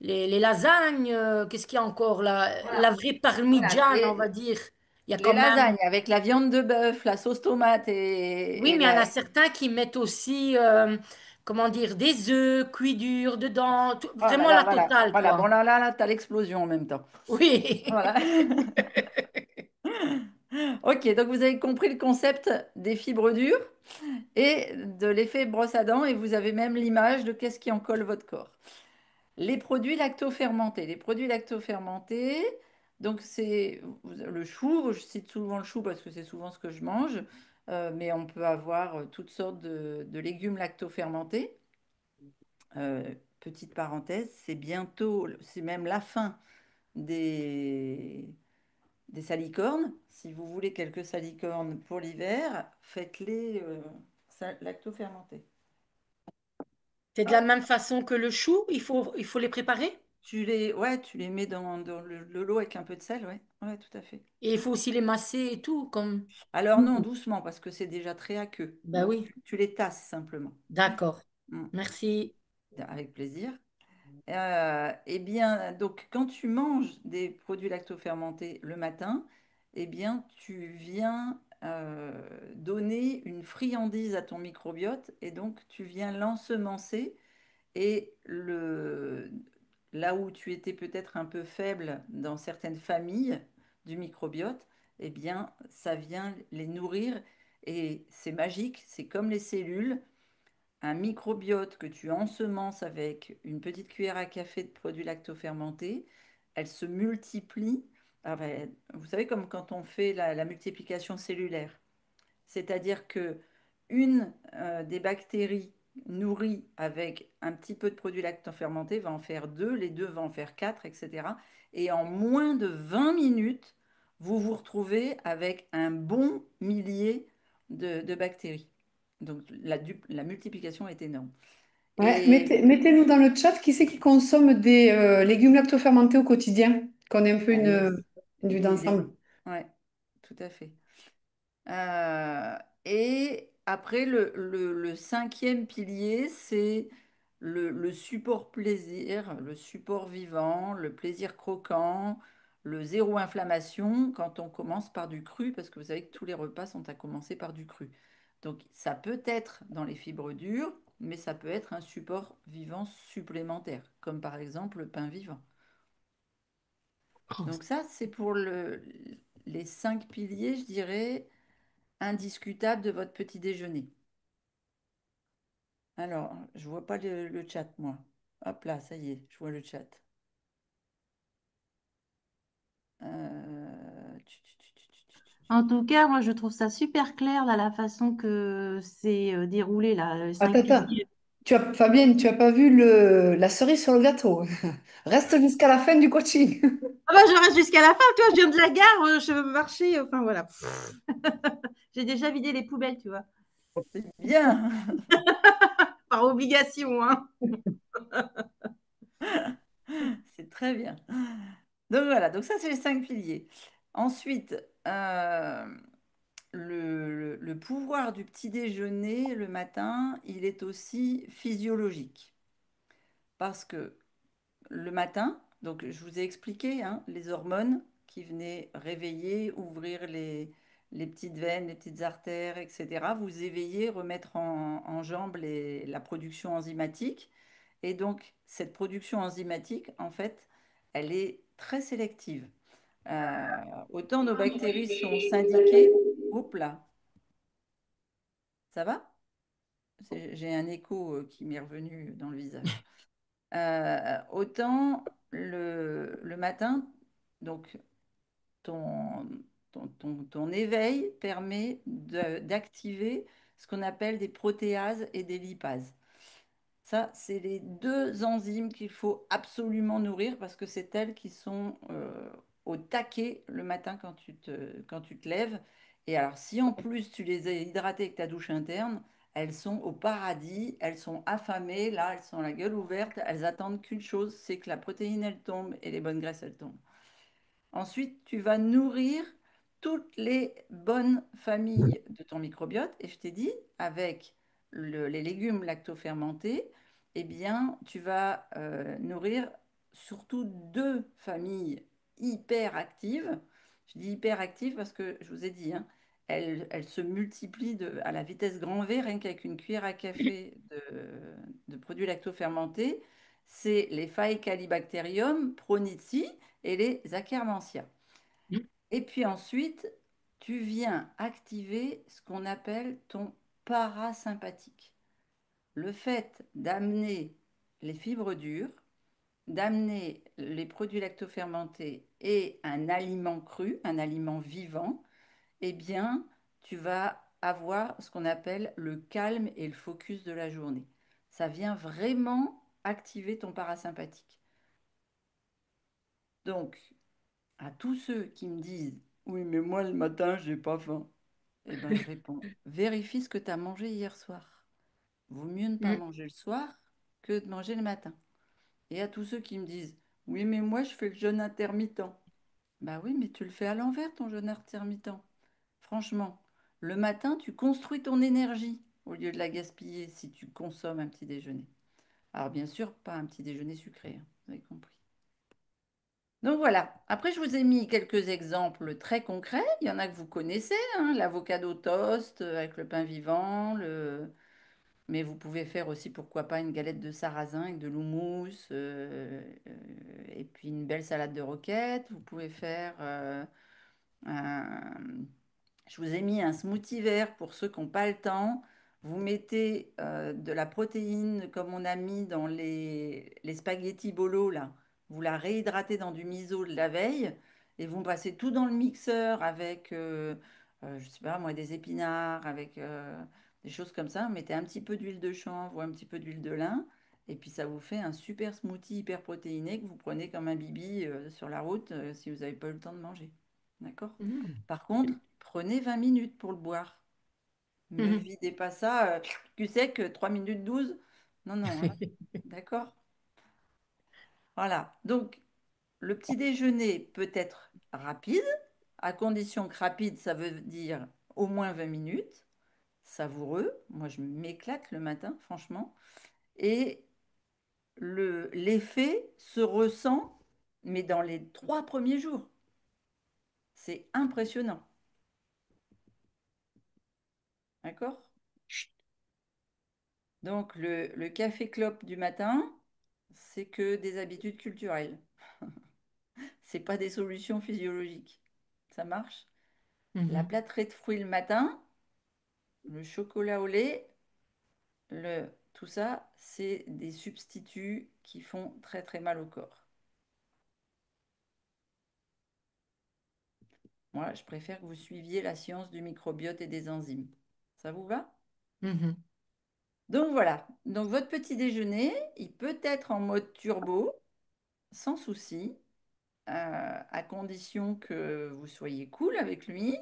les lasagnes, qu'est-ce qu'il y a encore là? La voilà. vraie Voilà. parmigiane, on va dire. Il y a Les quand même. lasagnes avec la viande de bœuf, la sauce tomate Oui, et mais il y en la... a certains qui mettent aussi, comment dire, des œufs cuits durs dedans. Oh là Vraiment là, la voilà. totale, Voilà, bon quoi. là, t'as l'explosion en même temps. Oui. Voilà. Ok, donc vous avez compris le concept des fibres dures et de l'effet brosse à dents et vous avez même l'image de qu'est-ce qui en colle votre corps. Les produits lactofermentés. Les produits lactofermentés, donc c'est le chou, je cite souvent le chou parce que c'est souvent ce que je mange, mais on peut avoir toutes sortes de légumes lactofermentés. Petite parenthèse, c'est bientôt, c'est même la fin des salicornes. Si vous voulez quelques salicornes pour l'hiver, faites-les lactofermentés. C'est de la Hop, même façon que le chou, il faut les préparer. ouais, tu les mets dans le lot avec un peu de sel, ouais, ouais, tout à fait. Et il faut aussi les masser et tout, comme. Alors non, doucement, parce que c'est déjà très aqueux. Ben Donc oui, tu les tasses simplement. d'accord. Mm. Merci. Avec plaisir. Eh bien, donc quand tu manges des produits lactofermentés le matin, eh bien, tu viens donner une friandise à ton microbiote et donc tu viens l'ensemencer et là où tu étais peut-être un peu faible dans certaines familles du microbiote, eh bien, ça vient les nourrir et c'est magique, c'est comme les cellules. Un microbiote que tu ensemences avec une petite cuillère à café de produits lactofermentés, elle se multiplie. Ah ben, vous savez, comme quand on fait la multiplication cellulaire. C'est-à-dire que une des bactéries nourries avec un petit peu de produit lactofermenté va en faire deux, les deux vont en faire quatre, etc. Et en moins de 20 minutes, vous vous retrouvez avec un bon millier de bactéries. Donc la multiplication est énorme. Ouais, Et mettez-nous dans le chat qui c'est qui consomme des légumes lactofermentés au quotidien, qu'on ait un peu allez, une vue une idée. d'ensemble. Ouais, tout à fait. Euh, et après, le cinquième pilier, c'est le support plaisir, le support vivant, le plaisir croquant, le zéro inflammation quand on commence par du cru, parce que vous savez que tous les repas sont à commencer par du cru. Donc ça peut être dans les fibres dures, mais ça peut être un support vivant supplémentaire, comme par exemple le pain vivant. Donc ça, c'est pour les cinq piliers, je dirais indiscutable de votre petit déjeuner. Alors, je vois pas le chat, moi. Hop là, ça y est, je vois le chat. En tout cas, moi, je trouve ça super clair, là, la façon que c'est déroulé, là, les cinq Attends, attends. piliers. Fabienne, tu as pas vu la cerise sur le gâteau. Reste jusqu'à la fin du coaching. Ah bah, je reste jusqu'à la fin, tu vois, je viens de la gare, je veux marcher, enfin voilà. J'ai déjà vidé les poubelles, tu vois, C'est bien, par obligation, hein. c'est très bien. Donc voilà, donc ça c'est les cinq piliers. Ensuite, le pouvoir du petit déjeuner le matin, il est aussi physiologique. Parce que le matin, donc je vous ai expliqué hein, les hormones qui venaient réveiller, ouvrir les petites veines, les petites artères, etc. Vous éveiller, remettre en jambe la production enzymatique. Et donc, cette production enzymatique, en fait, elle est très sélective. Autant nos bactéries sont syndiquées. Hop là, ça va? J'ai un écho qui m'est revenu dans le visage. Autant le matin, donc ton, ton éveil permet d'activer ce qu'on appelle des protéases et des lipases. Ça, c'est les deux enzymes qu'il faut absolument nourrir parce que c'est elles qui sont au taquet le matin quand tu te lèves. Et alors, si en plus tu les as hydratées avec ta douche interne, elles sont au paradis, elles sont affamées, là, elles sont la gueule ouverte, elles attendent qu'une chose, c'est que la protéine, elle tombe et les bonnes graisses, elles tombent. Ensuite, tu vas nourrir toutes les bonnes familles de ton microbiote. Et je t'ai dit, avec les légumes lactofermentés, eh bien, tu vas nourrir surtout deux familles hyper actives. Je dis hyper actives parce que je vous ai dit, hein, elles se multiplient à la vitesse grand V, rien qu'avec une cuillère à café de produits lactofermentés. C'est les Faecalibacterium, Pronici et les Akkermansia. Et puis ensuite, tu viens activer ce qu'on appelle ton parasympathique. Le fait d'amener les fibres dures, d'amener les produits lactofermentés et un aliment cru, un aliment vivant, eh bien, tu vas avoir ce qu'on appelle le calme et le focus de la journée. Ça vient vraiment activer ton parasympathique. Donc, à tous ceux qui me disent, oui, mais moi le matin, j'ai pas faim, eh ben, je réponds, vérifie ce que tu as mangé hier soir. Vaut mieux ne pas Mm. manger le soir que de manger le matin. Et à tous ceux qui me disent, oui, mais moi, je fais le jeûne intermittent. Bah oui, mais tu le fais à l'envers, ton jeûne intermittent. Franchement, le matin, tu construis ton énergie au lieu de la gaspiller si tu consommes un petit déjeuner. Alors, bien sûr, pas un petit déjeuner sucré, hein, vous avez compris. Donc voilà. Après, je vous ai mis quelques exemples très concrets. Il y en a que vous connaissez, hein, l'avocado toast avec le pain vivant, mais vous pouvez faire aussi, pourquoi pas, une galette de sarrasin avec de l'houmous, et puis une belle salade de roquette. Vous pouvez faire un, je vous ai mis un smoothie vert pour ceux qui n'ont pas le temps. Vous mettez de la protéine comme on a mis dans les spaghettis bolo là. Vous la réhydratez dans du miso de la veille et vous passez tout dans le mixeur avec, je sais pas moi, des épinards, avec des choses comme ça. Vous mettez un petit peu d'huile de chanvre ou un petit peu d'huile de lin et puis ça vous fait un super smoothie hyper protéiné que vous prenez comme un bibi sur la route si vous n'avez pas eu le temps de manger. D'accord? Mm. Par contre, prenez 20 minutes pour le boire. Me Mhm. videz pas ça, cul sec, 3 minutes 12. Non, non, hein. D'accord? Voilà. Donc, le petit déjeuner peut être rapide, à condition que rapide, ça veut dire au moins 20 minutes. Savoureux. Moi, je m'éclate le matin, franchement. Et l'effet se ressent, mais dans les 3 premiers jours. C'est impressionnant. D'accord? Donc, le café clope du matin, c'est que des habitudes culturelles. C'est pas des solutions physiologiques. Ça marche? La Mhm. plâtrée de fruits le matin, le chocolat au lait, tout ça, c'est des substituts qui font très très mal au corps. Moi, je préfère que vous suiviez la science du microbiote et des enzymes. Ça vous va? Mhm. Donc voilà. Donc votre petit déjeuner, il peut être en mode turbo, sans souci, à condition que vous soyez cool avec lui,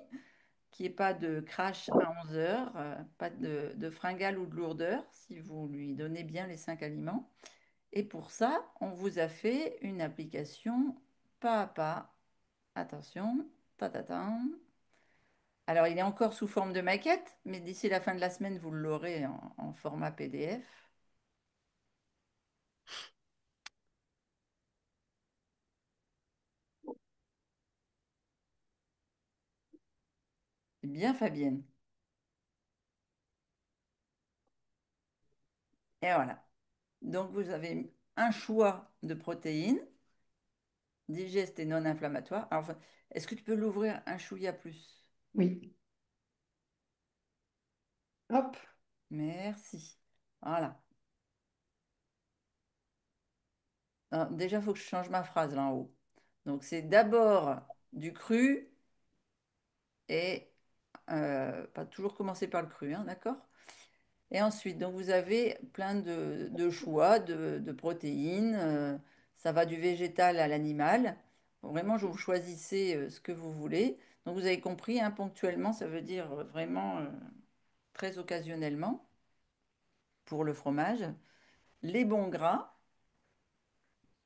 qu'il n'y ait pas de crash à 11 heures, pas de fringales ou de lourdeur, si vous lui donnez bien les 5 aliments. Et pour ça, on vous a fait une application pas à pas. Attention, ta. Alors, il est encore sous forme de maquette, mais d'ici la fin de la semaine, vous l'aurez en format PDF. C'est bien, Fabienne. Et voilà. Donc, vous avez un choix de protéines, digestes et non inflammatoires. Alors, enfin, est-ce que tu peux l'ouvrir un chouïa plus? Oui. Hop. Merci. Voilà. Alors, déjà, il faut que je change ma phrase là en haut. Donc, c'est d'abord du cru et pas toujours commencer par le cru, hein, d'accord? Et ensuite, donc vous avez plein de choix de protéines. Ça va du végétal à l'animal. Vraiment, je vous choisissez ce que vous voulez. Donc vous avez compris, hein, ponctuellement, ça veut dire vraiment très occasionnellement pour le fromage. Les bons gras,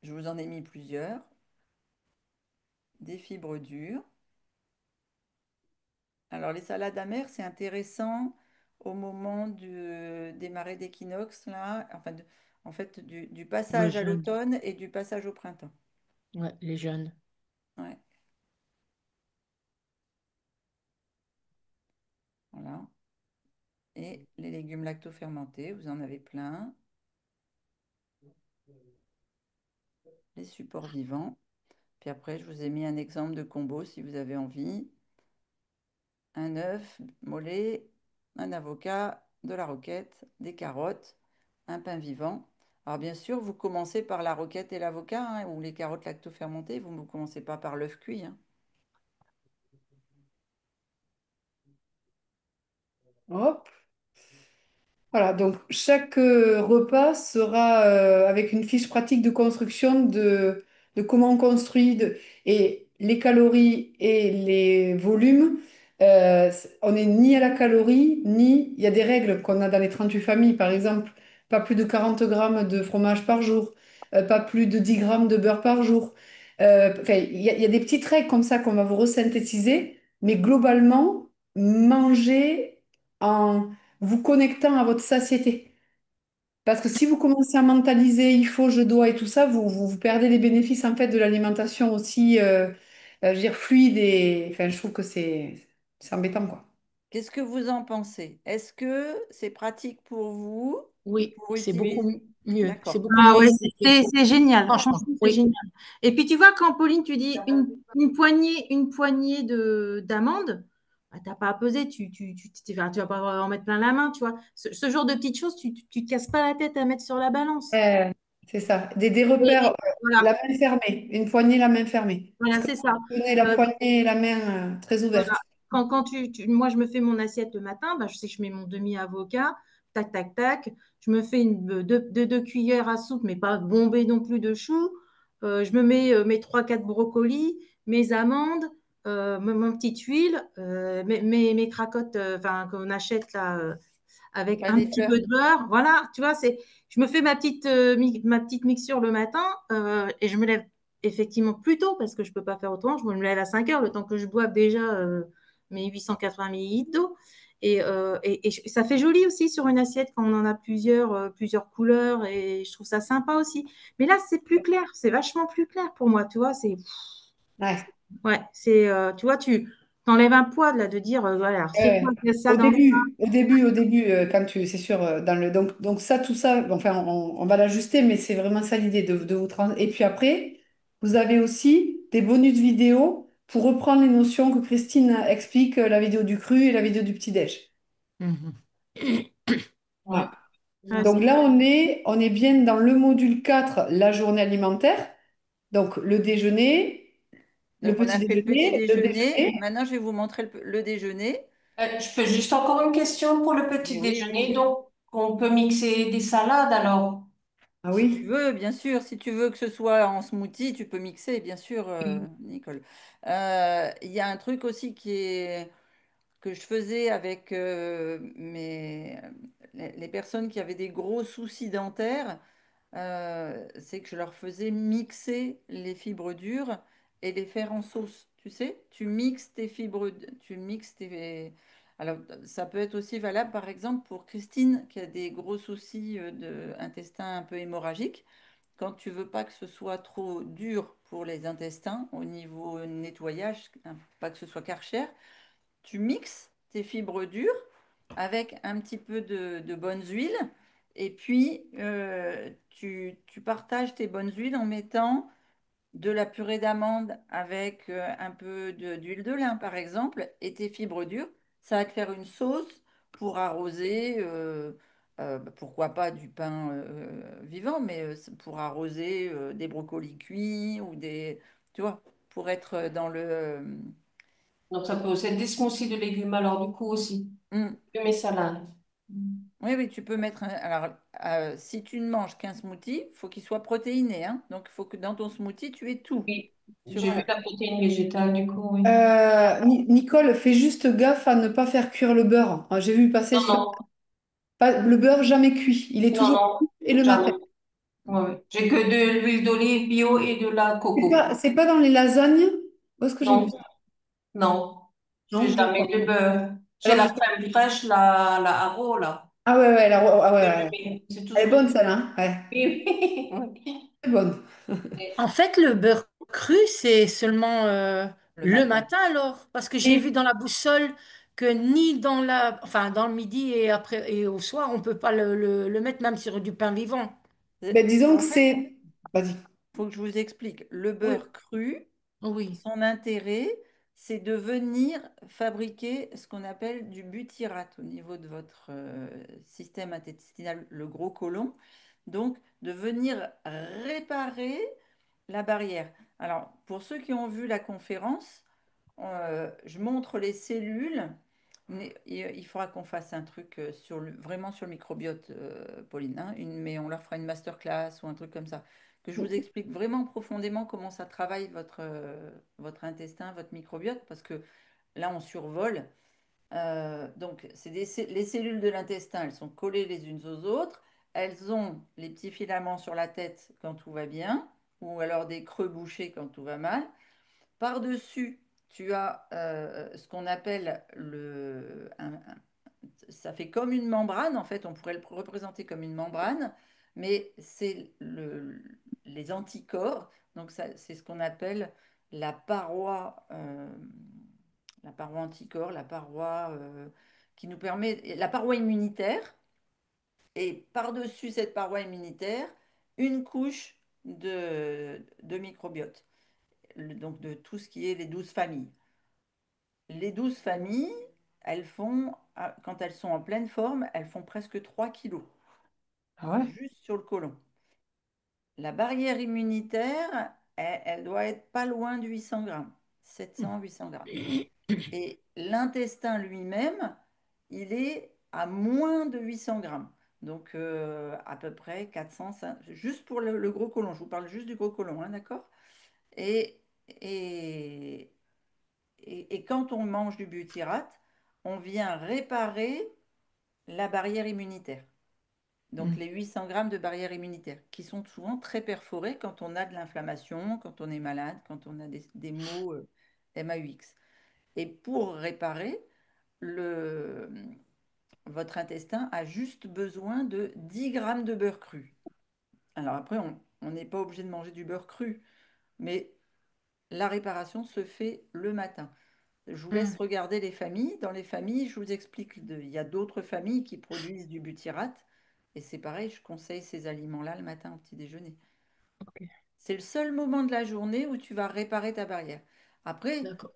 je vous en ai mis plusieurs. Des fibres dures. Alors les salades amères, c'est intéressant au moment des marées d'équinoxe, là, enfin, en fait, du Le passage à jeûne. l'automne et du passage au printemps. Ouais, les jeunes. Ouais, voilà. Et les légumes lactofermentés, vous en avez plein. Les supports vivants. Puis après, je vous ai mis un exemple de combo si vous avez envie. Un œuf mollet, un avocat, de la roquette, des carottes, un pain vivant. Alors bien sûr, vous commencez par la roquette et l'avocat, hein, ou les carottes lactofermentées. Vous ne commencez pas par l'œuf cuit, hein. Hop. Voilà, donc chaque repas sera avec une fiche pratique de construction de comment on construit et les calories et les volumes. On n'est ni à la calorie, ni il y a des règles qu'on a dans les 38 familles, par exemple, pas plus de 40 grammes de fromage par jour, pas plus de 10 grammes de beurre par jour. Enfin, il y a des petites règles comme ça qu'on va vous resynthétiser, mais globalement, manger en vous connectant à votre satiété. Parce que si vous commencez à mentaliser, il faut, je dois et tout ça, vous perdez les bénéfices en fait de l'alimentation aussi, je veux dire, fluide et enfin, je trouve que c'est embêtant quoi. Qu'est-ce que vous en pensez? Est-ce que c'est pratique pour vous et Oui, pour c'est beaucoup utiliser? mieux. C'est D'accord. beaucoup Ah mieux ouais, expliqué. c'est génial. Franchement, Franchement, c'est oui. génial. Et puis tu vois, quand Pauline, tu dis une poignée d'amandes, bah, t'as pas à peser, enfin, tu vas pas en mettre plein la main, tu vois. Ce genre de petites choses, tu te casses pas la tête à mettre sur la balance. Euh, c'est ça, des Et, repères, et voilà, la main fermée, une poignée, la main fermée. voilà, Parce que c'est ça. tenez la Euh, poignée et la main très Voilà. ouverte. Quand moi, je me fais mon assiette le matin, bah, je sais que je mets mon demi-avocat, tac, tac, tac. Je me fais deux cuillères à soupe, mais pas bombée non plus de choux. Je me mets mes trois quatre brocolis, mes amandes, mon petite huile, mes cracottes enfin, qu'on achète là, avec Pas un des petit fleurs. peu de beurre. Voilà, tu vois, je me fais ma petite mixture le matin et je me lève effectivement plus tôt parce que je ne peux pas faire autrement. Je me lève à 5 heures, le temps que je boive déjà mes 880 millilitres d'eau. Ça fait joli aussi sur une assiette quand on en a plusieurs couleurs et je trouve ça sympa aussi. Mais là, c'est plus clair, c'est vachement plus clair pour moi, tu vois. Ouais. Ouais, tu vois, tu t'enlèves un poids de là de dire, voilà, alors c'est quoi Ouais. qu'il y a ça dans Au début, quand tu, c'est sûr, dans le, donc ça, tout ça, bon, enfin, on va l'ajuster, mais c'est vraiment ça l'idée de vous trans. Et puis après, vous avez aussi des bonus vidéo pour reprendre les notions que Christine explique, la vidéo du cru et la vidéo du petit-déj. Mhm. Ouais. Voilà. Ouais, Donc là, on est bien dans le module 4 la journée alimentaire. Donc le déjeuner, le Donc, on a petit fait le petit déjeuner, le déjeuner. déjeuner. Maintenant, je vais vous montrer le déjeuner. Je peux juste encore une question pour le Mais petit oui, déjeuner. Donc, on peut mixer des salades alors. Ah si tu oui. veux, bien sûr, si tu veux que ce soit en smoothie, tu peux mixer, bien sûr, Nicole. Il y a un truc aussi que je faisais avec les personnes qui avaient des gros soucis dentaires, c'est que je leur faisais mixer les fibres dures et les faire en sauce. Tu sais, tu mixes tes fibres, tu mixes tes... Alors, ça peut être aussi valable, par exemple, pour Christine, qui a des gros soucis d'intestin un peu hémorragique. Quand tu veux pas que ce soit trop dur pour les intestins au niveau nettoyage, hein, pas que ce soit Karcher, tu mixes tes fibres dures avec un petit peu de bonnes huiles. Et puis, tu partages tes bonnes huiles en mettant de la purée d'amande avec un peu d'huile de lin, par exemple, et tes fibres dures. Ça va te faire une sauce pour arroser, pourquoi pas du pain vivant, mais pour arroser des brocolis cuits ou des, tu vois, pour être dans le... Donc, ça peut aussi être des smoothies de légumes, alors, du coup, aussi. hmm. Que mes salades. Oui, oui, tu peux mettre alors, si tu ne manges qu'un smoothie, il faut qu'il soit protéiné, hein. Donc, il faut que dans ton smoothie, tu aies tout. Oui, Sur j'ai vu un... la protéine végétale, du coup, oui. Nicole, fais juste gaffe à ne pas faire cuire le beurre. J'ai vu passer Non, sur... non, le beurre jamais cuit. Il est non, toujours non, cuit et le matin. jamais. Ouais, ouais. J'ai que de l'huile d'olive bio et de la coco. C'est pas dans les lasagnes? Où est-ce que j'ai vu Non, ça? non, Non, j'ai je le jamais crois de pas. beurre. J'ai Alors, la crème fraîche, la Haro, là. ah ouais, ouais, ah ouais, Que ouais, je ouais. mets. C'est tout ce Elle est que je bonne mets. celle-là, hein. Ouais, Oui, oui. c'est bonne. Oui. En fait, le beurre cru, c'est seulement Le le matin. matin alors, parce que j'ai vu Et dans la boussole que ni dans enfin dans le midi et après et au soir, on peut pas le mettre même sur du pain vivant. ben, disons que En fait, c'est... Vas-y. il faut que je vous explique. Le Oui, beurre cru, oui. son intérêt, c'est de venir fabriquer ce qu'on appelle du butyrate au niveau de votre système intestinal, le gros côlon. Donc, de venir réparer la barrière. Alors, pour ceux qui ont vu la conférence, je montre les cellules. Mais il faudra qu'on fasse un truc vraiment sur le microbiote, Pauline, hein, mais on leur fera une masterclass ou un truc comme ça, que je vous explique vraiment profondément comment ça travaille votre intestin, votre microbiote, parce que là, on survole. Donc, les cellules de l'intestin, elles sont collées les unes aux autres. Elles ont les petits filaments sur la tête quand tout va bien, ou alors des creux bouchés quand tout va mal. Par-dessus, tu as ce qu'on appelle ça fait comme une membrane, en fait, on pourrait le représenter comme une membrane, mais c'est les anticorps. Donc, c'est ce qu'on appelle la paroi, euh, la paroi anticorps, la paroi qui nous permet, la paroi immunitaire. Et par-dessus cette paroi immunitaire, une couche de microbiote, donc de tout ce qui est les 12 familles. Les 12 familles, elles font, quand elles sont en pleine forme, elles font presque 3 kilos, Ah ouais? juste sur le côlon. La barrière immunitaire, elle doit être pas loin de 800 grammes, 700-800 grammes. Et l'intestin lui-même, il est à moins de 800 grammes. Donc à peu près 400, juste pour le gros côlon. Je vous parle juste du gros côlon, hein, d'accord? Et, et, et quand on mange du butyrate, on vient réparer la barrière immunitaire. Donc Hmm. les 800 grammes de barrière immunitaire, qui sont souvent très perforées quand on a de l'inflammation, quand on est malade, quand on a des maux MAUX. Et pour réparer, le, votre intestin a juste besoin de 10 grammes de beurre cru. Alors après, on n'est pas obligé de manger du beurre cru, mais la réparation se fait le matin. Je vous laisse Hmm. regarder les familles. Dans les familles, je vous explique, il y a d'autres familles qui produisent du butyrate. Et c'est pareil, je conseille ces aliments-là le matin au petit déjeuner. Ok, C'est le seul moment de la journée où tu vas réparer ta barrière. Après, d'accord.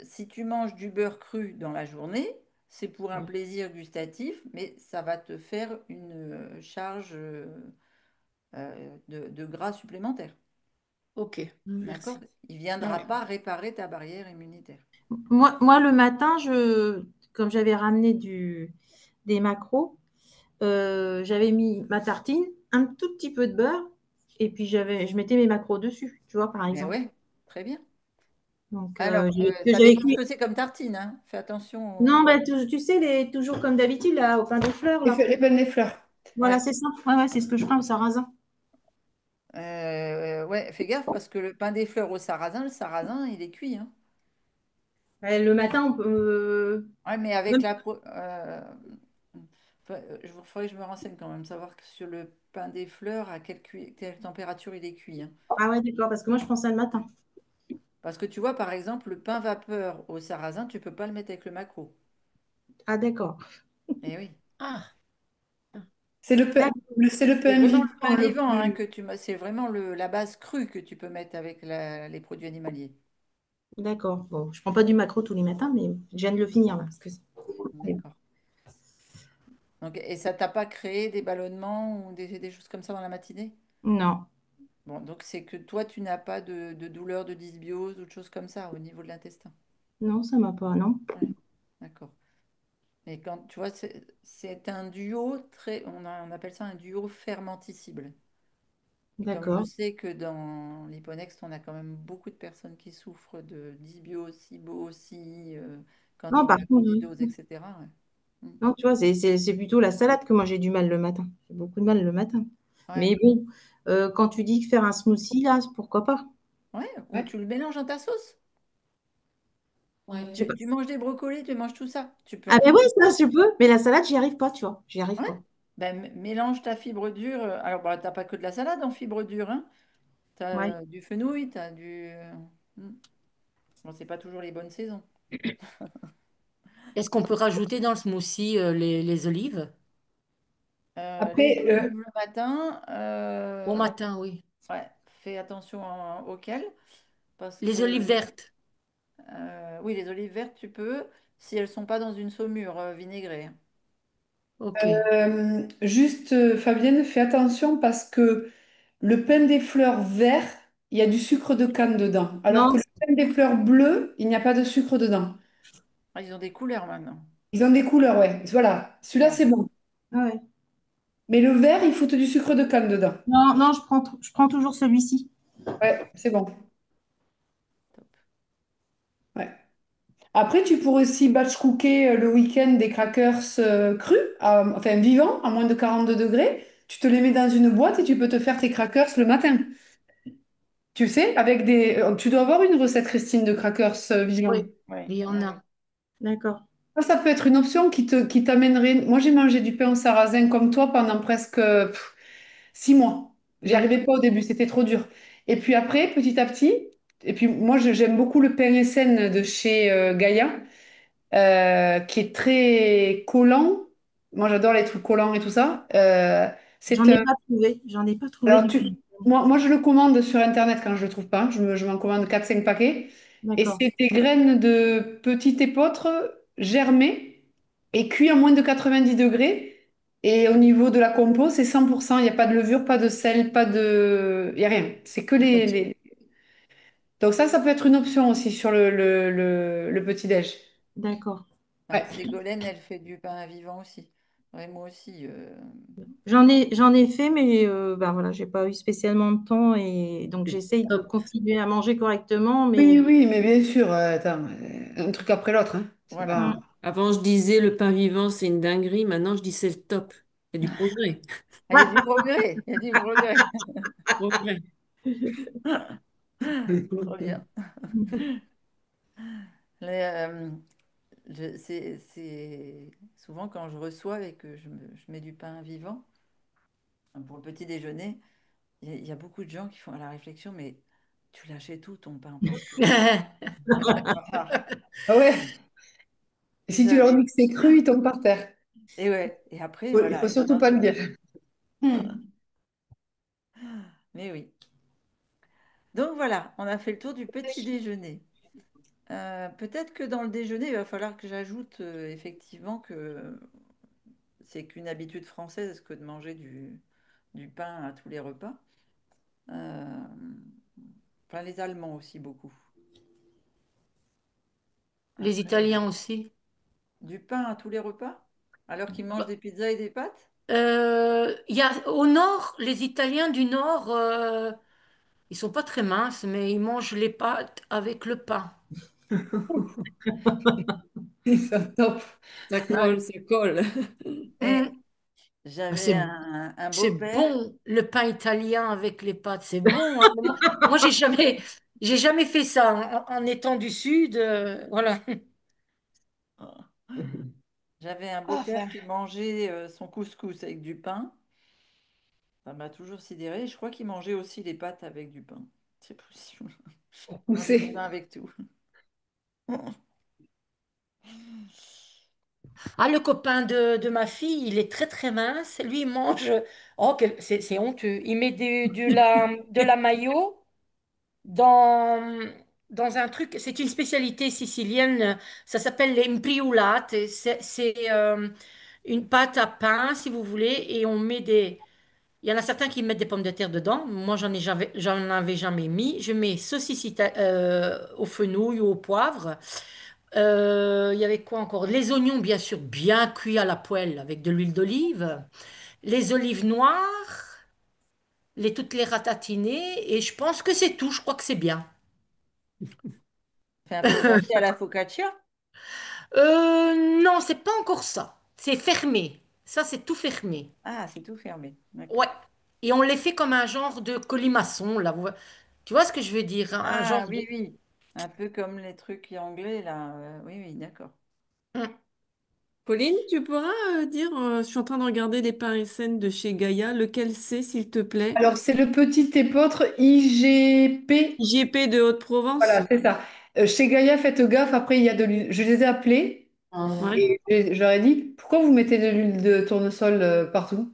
si tu manges du beurre cru dans la journée, c'est pour un Hmm. plaisir gustatif, mais ça va te faire une charge de gras supplémentaire. Ok, D'accord? merci. Il ne Oui. viendra pas réparer ta barrière immunitaire. Moi, le matin, comme j'avais ramené des macros, j'avais mis ma tartine, un tout petit peu de beurre, et puis je mettais mes macros dessus, tu vois, par Mais exemple. ouais, très bien. Donc, Alors, ça j'avais dépend ce cuit. que c'est comme tartine, hein. Fais attention. Non, bah, tu sais, toujours comme d'habitude, là, au pain de fleurs, là. Les bonnes des fleurs. Voilà, Ouais. c'est ça. Ouais, ouais, c'est ce que je prends au sarrasin. Ouais, fais gaffe parce que le pain des fleurs au sarrasin, le sarrasin, il est cuit, hein. Le matin, on peut. Ouais, mais avec Même- la. Il faudrait que je me renseigne quand même, savoir que sur le pain des fleurs, à quelle température il est cuit, hein. Ah ouais, d'accord, parce que moi, je prends ça le matin. Parce que tu vois, par exemple, le pain vapeur au sarrasin, tu peux pas le mettre avec le maquereau. Ah, d'accord. Eh oui. Ah, C'est le pain, D'ac- c'est le C'est pain vraiment le vivant pain le vivant hein, plus. que tu c'est vraiment la base crue que tu peux mettre avec les produits animaliers. D'accord. Bon, je prends pas du macro tous les matins, mais je viens de le finir là. D'accord. Donc, et ça t'a pas créé des ballonnements ou des choses comme ça dans la matinée? Non, Bon, donc c'est que toi, tu n'as pas de douleur de dysbiose ou de choses comme ça au niveau de l'intestin. non, ça m'a pas, non. Ouais, d'accord. Et quand tu vois, c'est un duo on appelle ça un duo fermenticible. Et comme je D'accord. sais que dans l'Hyponext, on a quand même beaucoup de personnes qui souffrent de dysbiose, SIBO, Non, par candida, contre, candidose, etc. Ouais. Mm. non, tu vois, c'est plutôt la salade que moi j'ai du mal le matin. J'ai beaucoup de mal le matin. Ouais. Mais bon, quand tu dis que faire un smoothie, là, pourquoi pas? Ouais, ou Ouais, tu le mélanges dans ta sauce. Je sais ouais. pas. Tu manges des brocolis, tu manges tout ça. Tu peux Ah en ben faire oui, des ça, sauces. je peux. Mais la salade, j'y arrive pas, tu vois. J'y arrive Ouais. pas. Ben, mélange ta fibre dure. Alors, bah, t'as pas que de la salade en fibre dure, hein. Tu Ouais. as du fenouil, tu as hmm. Bon, c'est pas toujours les bonnes saisons. Est-ce qu'on peut rajouter dans le smoothie les olives? Les après, olives le matin, Au matin, oui. ouais, fais attention auxquelles. Parce Les olives que, vertes. oui, les olives vertes, tu peux, si elles sont pas dans une saumure vinaigrée. Ok. juste, Fabienne, fais attention parce que le pain des fleurs vert, il y a du sucre de canne dedans. Alors Non, que le pain des fleurs bleues, il n'y a pas de sucre dedans. Ah, ils ont des couleurs maintenant. Ils ont des couleurs, ouais. Voilà. Celui-là, Ouais, c'est bon. ah ouais. Mais le vert, il faut du sucre de canne dedans. Non, non, je prends toujours celui-ci. Ouais, c'est bon. top. Ouais. Après, tu pourrais aussi batch cooker le week-end des crackers crus, enfin vivants, à moins de 42 degrés. Tu te les mets dans une boîte et tu peux te faire tes crackers le matin. Tu sais, avec des. Tu dois avoir une recette, Christine, de crackers vivants. Oui, Oui, il y en oui, oui. a. D'accord. Ça peut être une option qui t'amènerait. Moi, j'ai mangé du pain au sarrasin comme toi pendant presque 6 mois. J'y Ouais. arrivais pas au début, c'était trop dur. Et puis après, petit à petit, et puis moi, j'aime beaucoup le pain Essen de chez Gaïa, qui est très collant. Moi, j'adore les trucs collants et tout ça. J'en C'est ai un. pas trouvé. J'en ai pas trouvé Alors, du tout. moi, je le commande sur Internet quand je le trouve pas. Je m'en commande 4 5 paquets. Et D'accord. c'est des graines de petit épeautre germées et cuit à moins de 90 degrés. Et au niveau de la compo, c'est 100%. Il n'y a pas de levure, pas de sel, pas de. Il n'y a rien. C'est que Donc ça peut être une option aussi sur le petit-déj. D'accord. Alors, Ouais. Ségolène, elle fait du pain à vivant aussi. Ouais, moi aussi. J'en ai fait, mais ben voilà, j'ai pas eu spécialement de temps et donc j'essaye de Top. continuer à manger correctement, mais Oui, oui, mais bien sûr. Attends, un truc après l'autre, hein. C'est Voilà. pas... hum, Avant, je disais le pain vivant, c'est une dinguerie. Maintenant, je dis c'est le top. Il y a du progrès. Ah, il y a du progrès. Il y a du progrès. Progrès. Trop bien. Les, c'est souvent quand je reçois et que je mets du pain vivant pour le petit déjeuner, il y a beaucoup de gens qui font la réflexion, mais tu l'achètes où ton pain? Parce que voilà. Ah ouais. Et si tu leur J'avais dis que c'est cru, ils tombent par terre. et ouais. Et après, Il voilà, faut ils surtout pas mangent. le dire. Mais oui. Donc voilà, on a fait le tour du petit déjeuner. Peut-être que dans le déjeuner, il va falloir que j'ajoute effectivement que c'est qu'une habitude française que de manger du pain à tous les repas. Euh, enfin, les Allemands aussi beaucoup. Les Après, Italiens aussi. du pain à tous les repas, alors qu'ils mangent des pizzas et des pâtes? Il y a, au nord, les Italiens du nord, ils sont pas très minces, mais ils mangent les pâtes avec le pain. Ils sont top. Ça Ouais. colle, ça colle. Et Mm. Ah, j'avais C'est, un c'est beau-père. bon, le pain italien avec les pâtes, c'est bon, hein. Moi, j'ai jamais fait ça en étant du sud. Voilà. J'avais un beau-père Enfin, qui mangeait son couscous avec du pain. Ça m'a toujours sidéré. Je crois qu'il mangeait aussi les pâtes avec du pain. C'est possible. pour Il mangeait du pousser. pain avec tout. Ah, le copain de ma fille, il est très très mince. Lui, il mange. Oh, c'est honteux. Il met de la mayo dans, dans un truc. C'est une spécialité sicilienne. Ça s'appelle les imbriulate. C'est une pâte à pain, si vous voulez, et on met des. Il y en a certains qui mettent des pommes de terre dedans. Moi, j'en avais jamais mis. Je mets saucisse au fenouil ou au poivre. Il y avait quoi encore? Les oignons, bien sûr, bien cuits à la poêle avec de l'huile d'olive. Les olives noires, toutes les ratatiner. Et je pense que c'est tout. Je crois que c'est bien. Fais un peu penser à la focaccia. Non, c'est pas encore ça. C'est fermé. Ça, c'est tout fermé. Ah, c'est tout fermé. Ouais. D'accord. Et on les fait comme un genre de colimaçon, là. Tu vois ce que je veux dire? Un genre Ah, de. oui, oui. Un peu comme les trucs anglais, là. Oui, oui, d'accord. Hum. Pauline, tu pourras dire, je suis en train de regarder les pains et scènes de chez Gaïa, lequel c'est, s'il te plaît? Alors, c'est le petit épeautre IGP. JP de Haute-Provence? Voilà, c'est ça. Chez Gaïa, faites gaffe. Après, il y a de l'huile. Je les ai appelés Ouais. et je leur ai dit, pourquoi vous mettez de l'huile de tournesol partout?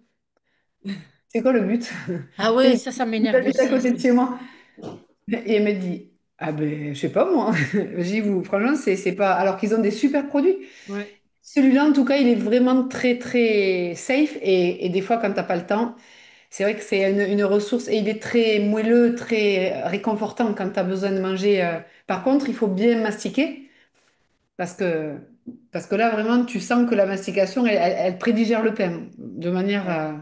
C'est quoi le but? Ah Et ouais, ça ils m'énerve habitent à aussi. côté de chez moi. Et elle m'a dit, ah ben, je sais pas moi. J'ai dit, vous, franchement, c'est pas. Alors qu'ils ont des super produits. Ouais. Celui-là, en tout cas, il est vraiment très, très safe. Et des fois, quand t'as pas le temps, c'est vrai que c'est une ressource. Et il est très moelleux, très réconfortant quand tu as besoin de manger. Par contre, il faut bien mastiquer parce que, parce que là, vraiment, tu sens que la mastication, elle prédigère le pain de manière. Ouais.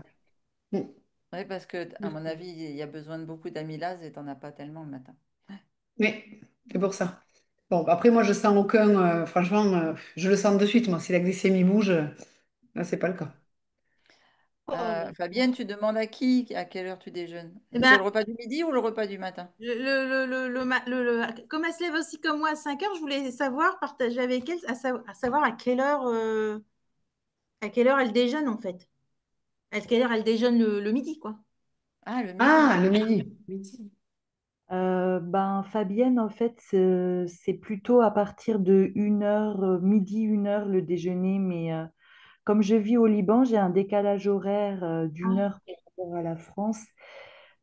Mm. Oui, parce que, à mon avis, il y a besoin de beaucoup d'amylase et t'en as pas tellement le matin. Oui, c'est pour ça. Bon, après, moi, je sens aucun. Franchement, je le sens de suite. Moi, si la glycémie bouge, là, c'est pas le cas. Oh là Fabienne, tu demandes à qui, à quelle heure tu déjeunes? Eh C'est ben, le repas du midi ou le repas du matin? comme elle se lève aussi comme moi à 5 heures, je voulais savoir, partager avec elle, à savoir à quelle heure elle déjeune en fait. À quelle heure elle déjeune le midi, quoi. Ah, le midi. Ah, le midi. Ben, Fabienne, en fait, c'est plutôt à partir de 1 heure, midi, 1 heure le déjeuner. Mais comme je vis au Liban, j'ai un décalage horaire d'1 heure par rapport à la France.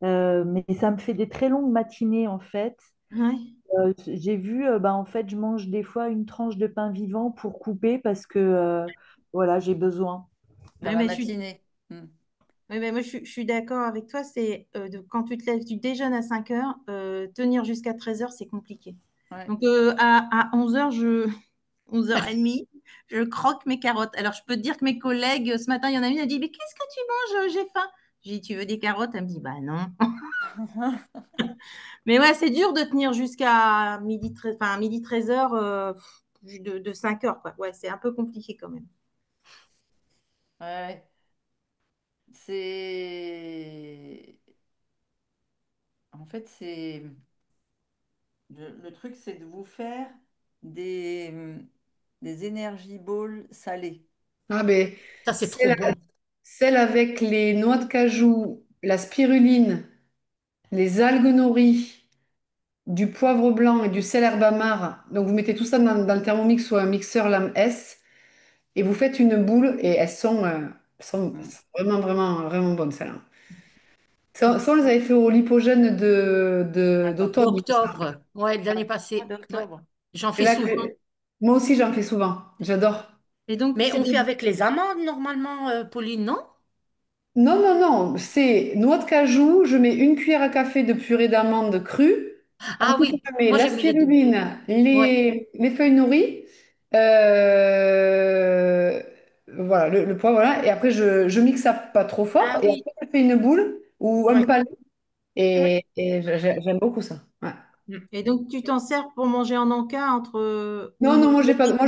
Mais ça me fait des très longues matinées, en fait. Ouais. J'ai vu, ben, en fait, je mange des fois une tranche de pain vivant pour couper parce que, voilà, j'ai besoin. Dans Ouais, la mais matinée. Hmm. ouais, mais moi, je suis d'accord avec toi. C'est quand tu te lèves, tu déjeunes à 5 heures, tenir jusqu'à 13 heures, c'est compliqué. Ouais. Donc, à 11 heures, 11h30, je croque mes carottes. Alors, je peux te dire que mes collègues, ce matin, il y en a une, elle dit, mais qu'est-ce que tu manges? J'ai faim. J'ai dit, tu veux des carottes? Elle me dit, bah non. Mais ouais, c'est dur de tenir jusqu'à midi, enfin, midi 13h de 5 heures, quoi. Ouais, c'est un peu compliqué quand même. Ouais. C'est... En fait, c'est... le truc, c'est de vous faire des, des énergie balls salés. Ah, ben, Ça, c'est trop celle, bon. celle avec les noix de cajou, la spiruline, les algues nori, du poivre blanc et du sel herbe amare. Donc, vous mettez tout ça dans le Thermomix ou un mixeur lame S et vous faites une boule et elles Hmm. sont vraiment, vraiment, vraiment bonnes, celles-là. Ça, on les avait fait au lipogène Attends. d'automne, ça. D'octobre. Ouais, de l'année Ah, passée. Ouais. d'octobre. J'en Et fais là, souvent. moi aussi, j'en fais souvent. J'adore. Et donc, Mais c'est on des... fait avec les amandes, normalement, Pauline, non? Non, non, non, c'est noix de cajou, je mets une cuillère à café de purée d'amande crue. Ah Ensuite, oui, je mets moi, la je mets les deux. spiruline, Ouais. les feuilles nourries, euh, voilà, le poivre, voilà. Et après, je mixe ça pas trop fort. Ah Et oui. après, je fais une boule ou un Ouais. palais. Ouais. Et j'aime beaucoup ça. Ouais. Mm. Et donc, tu t'en sers pour manger en encas entre Non, non, moi, j'ai le pas, midi moi,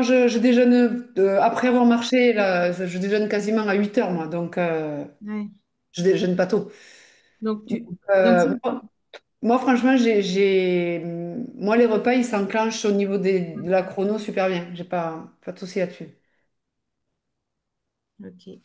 je déjeune après avoir marché, là, je déjeune quasiment à 8 heures, moi. Donc, Ouais. je déjeune pas tôt. Donc, Euh, moi, franchement, moi, les repas, ils s'enclenchent au niveau de la chrono super bien. J'ai pas de souci là-dessus. ok.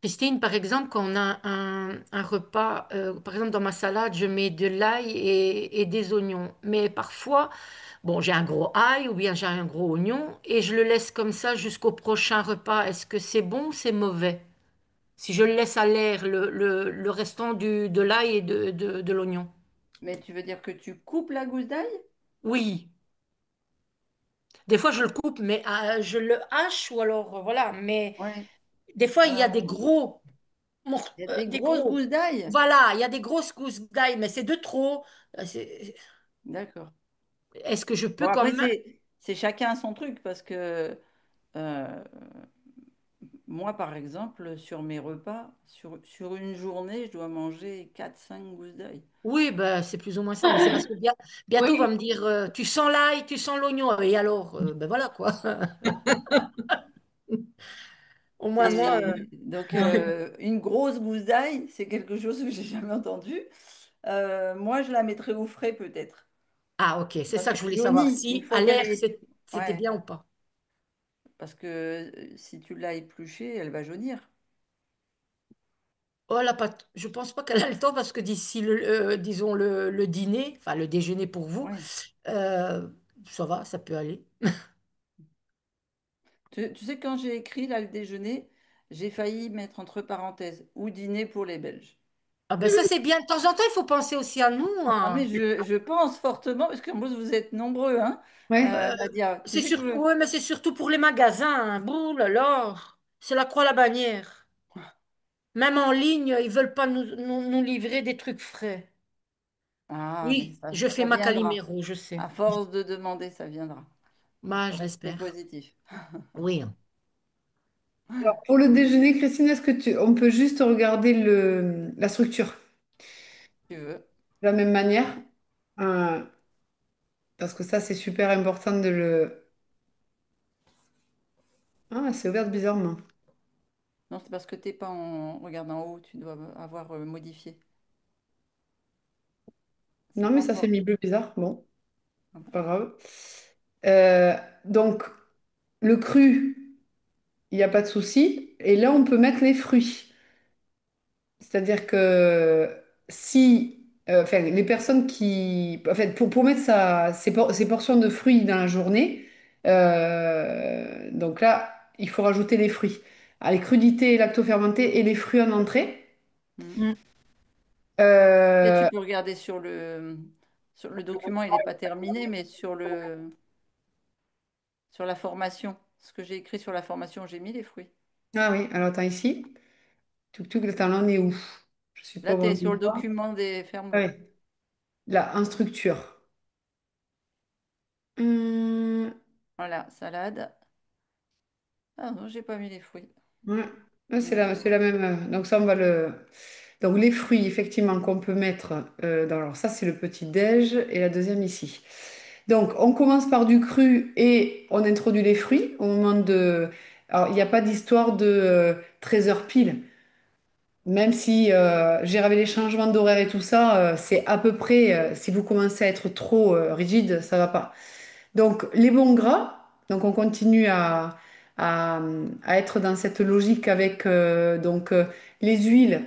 Christine, par exemple, quand on a un repas, par exemple dans ma salade, je mets de l'ail et des oignons. Mais parfois, bon, j'ai un gros ail ou bien j'ai un gros oignon et je le laisse comme ça jusqu'au prochain repas. Est-ce que c'est bon ou c'est mauvais? Si je le laisse à l'air, le restant de l'ail et de l'oignon. Mais tu veux dire que tu coupes la gousse d'ail? Oui, des fois je le coupe, mais je le hache ou alors voilà. Mais Ouais. des fois il y a des Euh, gros, Il y a des des grosses gros. gousses d'ail? Voilà, il y a des grosses gousses d'ail, mais c'est de trop. D'accord. Est-ce que je Bon, peux quand après, même? c'est chacun son truc parce que euh, moi, par exemple, sur mes repas, sur une journée, je dois manger 4 5 gousses d'ail. Oui, ben, c'est plus ou moins ça, mais c'est parce que bientôt on va Oui. me dire tu sens l'ail, tu sens l'oignon. Et alors, ben voilà quoi. Au moins moi. Donc, une grosse gousse d'ail, c'est quelque chose que j'ai jamais entendu. Moi, je la mettrais au frais peut-être. Ah, ok, c'est Parce ça que je qu'elle voulais savoir. jaunit une Si à fois qu'elle l'air, est... c'était Ouais, bien ou pas. parce que si tu l'as épluchée, elle va jaunir. Oh, je pense pas qu'elle a le temps parce que d'ici disons le dîner, enfin le déjeuner pour vous, Ouais. euh, ça va, ça peut aller. Tu sais, quand j'ai écrit là le déjeuner, j'ai failli mettre entre parenthèses ou dîner pour les Belges. Ah ben ça c'est bien. De temps en temps, il faut penser aussi à nous, Non, mais hein. je pense fortement, parce qu'en plus vous êtes nombreux hein, Ouais. à dire, tu C'est sais que sûr, ouais, mais c'est surtout pour les magasins, hein. Bouh là là, c'est la croix à la bannière. Même en ligne, ils veulent pas nous livrer des trucs frais. Ah, mais Oui, je fais ça ma viendra. Calimero, je sais. À force de demander, ça viendra. Bah, C'est j'espère. positif. Oui, hein. Alors, pour le déjeuner, Christine, on peut juste regarder la structure Tu veux. de la même manière? Euh, Parce que ça, c'est super important de le... Ah, c'est ouvert bizarrement. Non, c'est parce que t'es pas en... Regarde en haut, tu dois avoir modifié. C'est Non, pas mais ça s'est encore. mis bleu bizarre. Bon, Ah bon. pas grave. Donc, le cru, il n'y a pas de souci. Et là, on peut mettre les fruits. C'est-à-dire que si, enfin, les personnes qui, en fait, pour mettre ses portions de fruits dans la journée, donc là, il faut rajouter les fruits. Ah, les crudités lactofermentées et les fruits en entrée. Hmm. Mm. Et tu Euh, peux regarder sur le document, il n'est pas terminé, mais sur la formation. Ce que j'ai écrit sur la formation, j'ai mis les fruits. ah oui, alors attends ici. Tuk attends, là on est où? Je suis pas Là, au tu bon es sur le endroit. document des Ah ferme-bois. oui, là, en structure. Hum, Voilà, salade. Ah non, j'ai pas mis les fruits. ouais. Ah, c'est D'accord. la même. Donc ça, on va le. Donc les fruits, effectivement, qu'on peut mettre alors ça, c'est le petit déj et la deuxième ici. Donc on commence par du cru et on introduit les fruits au moment de. Alors il n'y a pas d'histoire de 13 heures pile. Même si j'ai avec les changements d'horaire et tout ça, c'est à peu près, si vous commencez à être trop rigide, ça va pas. Donc, les bons gras, donc on continue à, à être dans cette logique avec les huiles.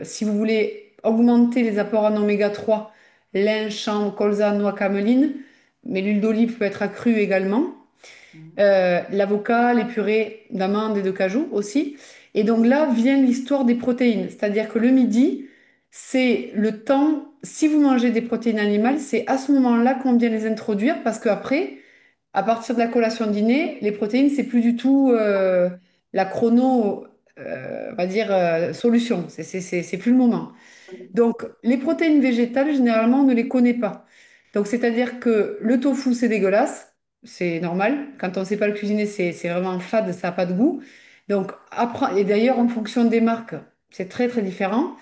Si vous voulez augmenter les apports en oméga 3, lin, chanvre, colza, noix, cameline, mais l'huile d'olive peut être accrue également. Mhm. L'avocat, les purées d'amandes et de cajou aussi. Et donc là vient l'histoire des protéines. C'est-à-dire que le midi, c'est le temps, si vous mangez des protéines animales, c'est à ce moment-là qu'on vient les introduire parce qu'après, à partir de la collation dîner, les protéines, c'est plus du tout la chrono, on va dire, solution. C'est plus le moment. Donc, les protéines végétales, généralement, on ne les connaît pas. Donc, c'est-à-dire que le tofu, c'est dégueulasse, c'est normal. Quand on ne sait pas le cuisiner, c'est vraiment fade, ça n'a pas de goût. Donc, et d'ailleurs, en fonction des marques, c'est très, très différent.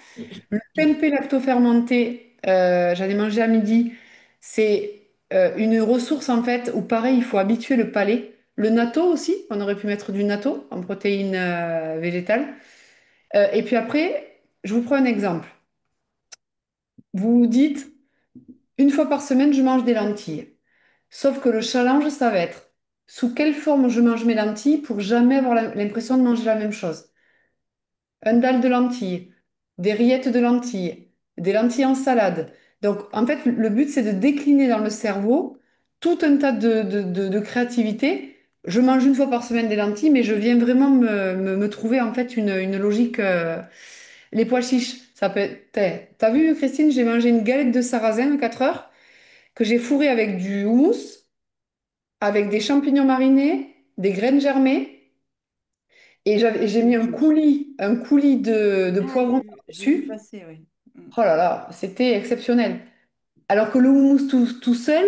Le tempeh lactofermenté, j'en ai mangé à midi, c'est une ressource, en fait, où pareil, il faut habituer le palais. Le natto aussi, on aurait pu mettre du natto en protéines végétales. Et puis après, je vous prends un exemple. Vous vous dites, une fois par semaine, je mange des lentilles. Sauf que le challenge, ça va être sous quelle forme je mange mes lentilles pour jamais avoir l'impression de manger la même chose. un dalle de lentilles, des rillettes de lentilles, des lentilles en salade. Donc, en fait, le but, c'est de décliner dans le cerveau tout un tas de créativité. Je mange une fois par semaine des lentilles, mais je viens vraiment me trouver en fait une logique. Les pois chiches, ça peut être. T'as vu, Christine, j'ai mangé une galette de sarrasin à 4 heures que j'ai fourrée avec du houmous, avec des champignons marinés, des graines germées, et j'ai mis un coulis de Ah, poivrons j'ai vu dessus. passer, oui. Mm. Oh là là, c'était exceptionnel. Alors que le houmous tout seul,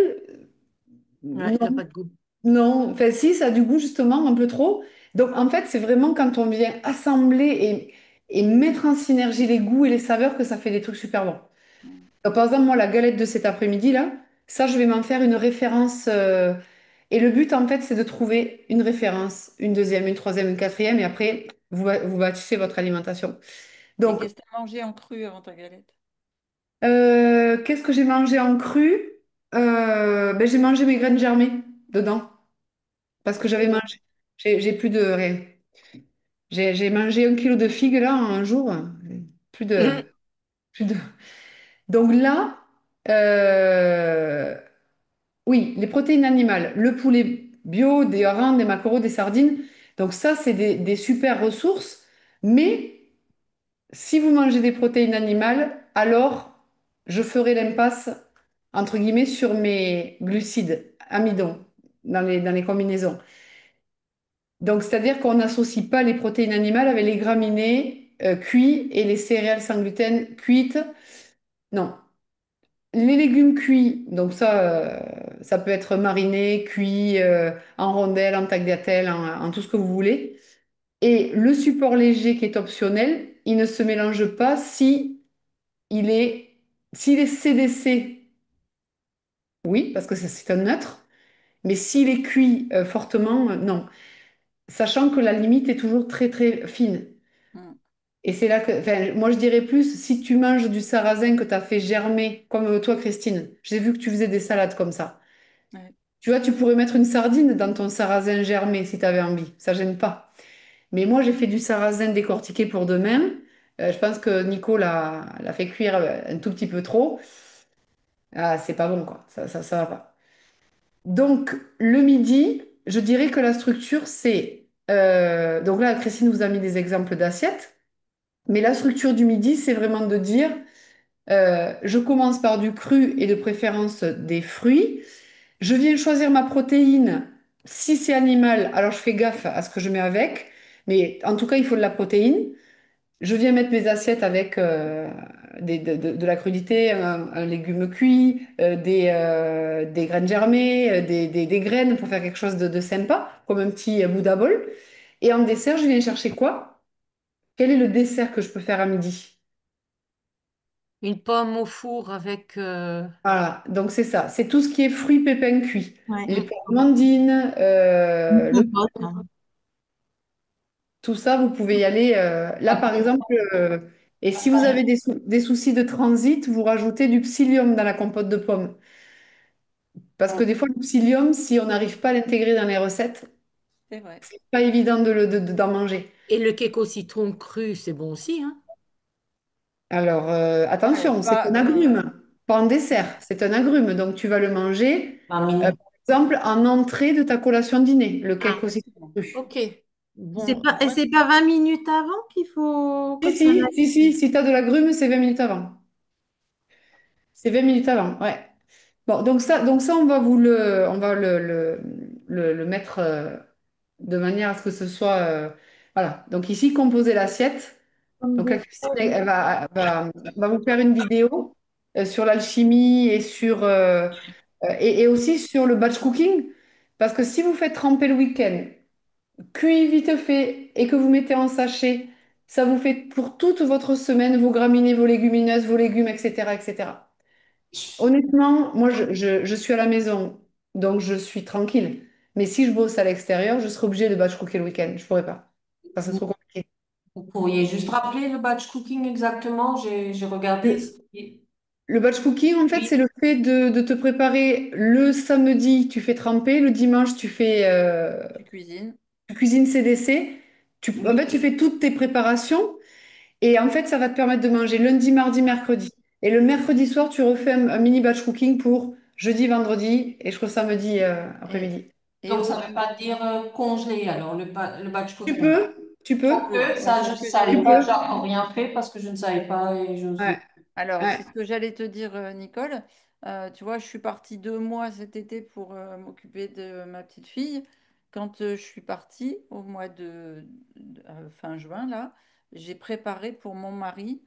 Ouais, il n'a non, pas de goût. non. Enfin, si, ça a du goût justement, un peu trop. Donc, en fait, c'est vraiment quand on vient assembler et mettre en synergie les goûts et les saveurs que ça fait des trucs super bons. Mm. Donc, par exemple, moi, la galette de cet après-midi, là, ça, je vais m'en faire une référence. Et le but, en fait, c'est de trouver une référence, une deuxième, une troisième, une quatrième, et après, vous bâtissez votre alimentation. Et Donc, qu'est-ce que tu as mangé en cru avant ta galette? qu'est-ce que j'ai mangé en cru? Ben, j'ai mangé mes graines germées dedans, parce que j'avais mangé. J'ai plus de rien. J'ai mangé 1 kilo de figues, là, en un jour. Plus de, plus de... Donc là, euh, oui, les protéines animales, le poulet bio, des harengs, des maquereaux, des sardines. Donc ça, c'est des super ressources. Mais si vous mangez des protéines animales, alors je ferai l'impasse, entre guillemets, sur mes glucides, amidon, dans les combinaisons. Donc, c'est-à-dire qu'on n'associe pas les protéines animales avec les graminées cuits et les céréales sans gluten cuites. Non. Les légumes cuits, donc ça peut être mariné, cuit, en rondelles, en tagliatelle, en tout ce que vous voulez. Et le support léger qui est optionnel, il ne se mélange pas si il est, s'il est CDC, oui, parce que c'est un neutre, mais s'il est cuit fortement, non. Sachant que la limite est toujours très très fine. Mm. Et c'est là que, enfin, moi je dirais plus, si tu manges du sarrasin que tu as fait germer, comme toi Christine, j'ai vu que tu faisais des salades comme ça. Ouais. Tu vois, tu pourrais mettre une sardine dans ton sarrasin germé si tu avais envie, ça gêne pas. Mais moi j'ai fait du sarrasin décortiqué pour demain. Je pense que Nico l'a fait cuire un tout petit peu trop. Ah, c'est pas bon quoi, ça va pas. Donc le midi, je dirais que la structure c'est... donc là, Christine vous a mis des exemples d'assiettes. Mais la structure du midi, c'est vraiment de dire, je commence par du cru et de préférence des fruits. Je viens choisir ma protéine. Si c'est animal, alors je fais gaffe à ce que je mets avec. Mais en tout cas, il faut de la protéine. Je viens mettre mes assiettes avec de la crudité, un légume cuit, des graines germées, des graines pour faire quelque chose de sympa, comme un petit Bouddha bol. Et en dessert, je viens chercher quoi? Quel est le dessert que je peux faire à midi? Une pomme au four avec... Voilà, donc c'est ça. C'est tout ce qui est fruits pépins cuits. Ouais. Les amandines, Une compote, hein. tout ça, vous pouvez y aller. Là, par exemple, et si vous avez des soucis de transit, vous rajoutez du psyllium dans la compote de pommes. Parce que des fois, le psyllium, si on n'arrive pas à l'intégrer dans les recettes, C'est vrai. c'est pas évident d'en manger. Et le cake au citron cru, c'est bon aussi, hein? Alors, Ouais, attention, c'est pas un dans... agrume, pas en dessert. C'est un agrume, donc tu vas le manger, 20 par minutes. exemple, en entrée de ta collation dîner, le Ah, cake au citron Effectivement. cru. ok. C'est Bon, pas, et c'est pas 20 minutes avant qu'il faut que Si, ça si, aille. si, si tu as de l'agrume, c'est 20 minutes avant. C'est 20 minutes avant, ouais. Bon, donc ça on va le mettre de manière à ce que ce soit. Voilà. Donc ici, composer l'assiette. Comme Donc la des Christine, elle va vous faire une vidéo sur l'alchimie et aussi sur le batch cooking. Parce que si vous faites tremper le week-end, cuit vite fait et que vous mettez en sachet, ça vous fait pour toute votre semaine vos graminées, vos légumineuses, vos légumes, etc., etc. Honnêtement, moi, je suis à la maison, donc je suis tranquille. Mais si je bosse à l'extérieur, je serai obligée de batch cooker le week-end. Je pourrais pas. Parce que c'est Vous, trop compliqué. vous pourriez juste rappeler le batch cooking exactement. J'ai regardé. Le, le batch cooking, en fait, Oui. c'est le fait de te préparer le samedi, tu fais tremper, le dimanche, Tu cuisines. tu cuisines CDC. En Oui. fait, tu fais toutes tes préparations. Et en fait, ça va te permettre de manger lundi, mardi, mercredi. Et le mercredi soir, tu refais un mini batch cooking pour jeudi, vendredi et je crois samedi Et, après-midi. et Donc, au, ça ne veut pas dire congelé, alors, le batch Tu cooking. peux, tu tu peux, peux. Que Moi, ça, c'est je ce ne que savais j'allais tu te pas, peux. j'ai dire. encore rien fait parce que je ne savais pas et j'ose. Ouais, Alors, ouais. c'est ce que j'allais te dire, Nicole. Tu vois, je suis partie 2 mois cet été pour m'occuper de ma petite fille. Quand je suis partie au mois de fin juin, là, j'ai préparé pour mon mari.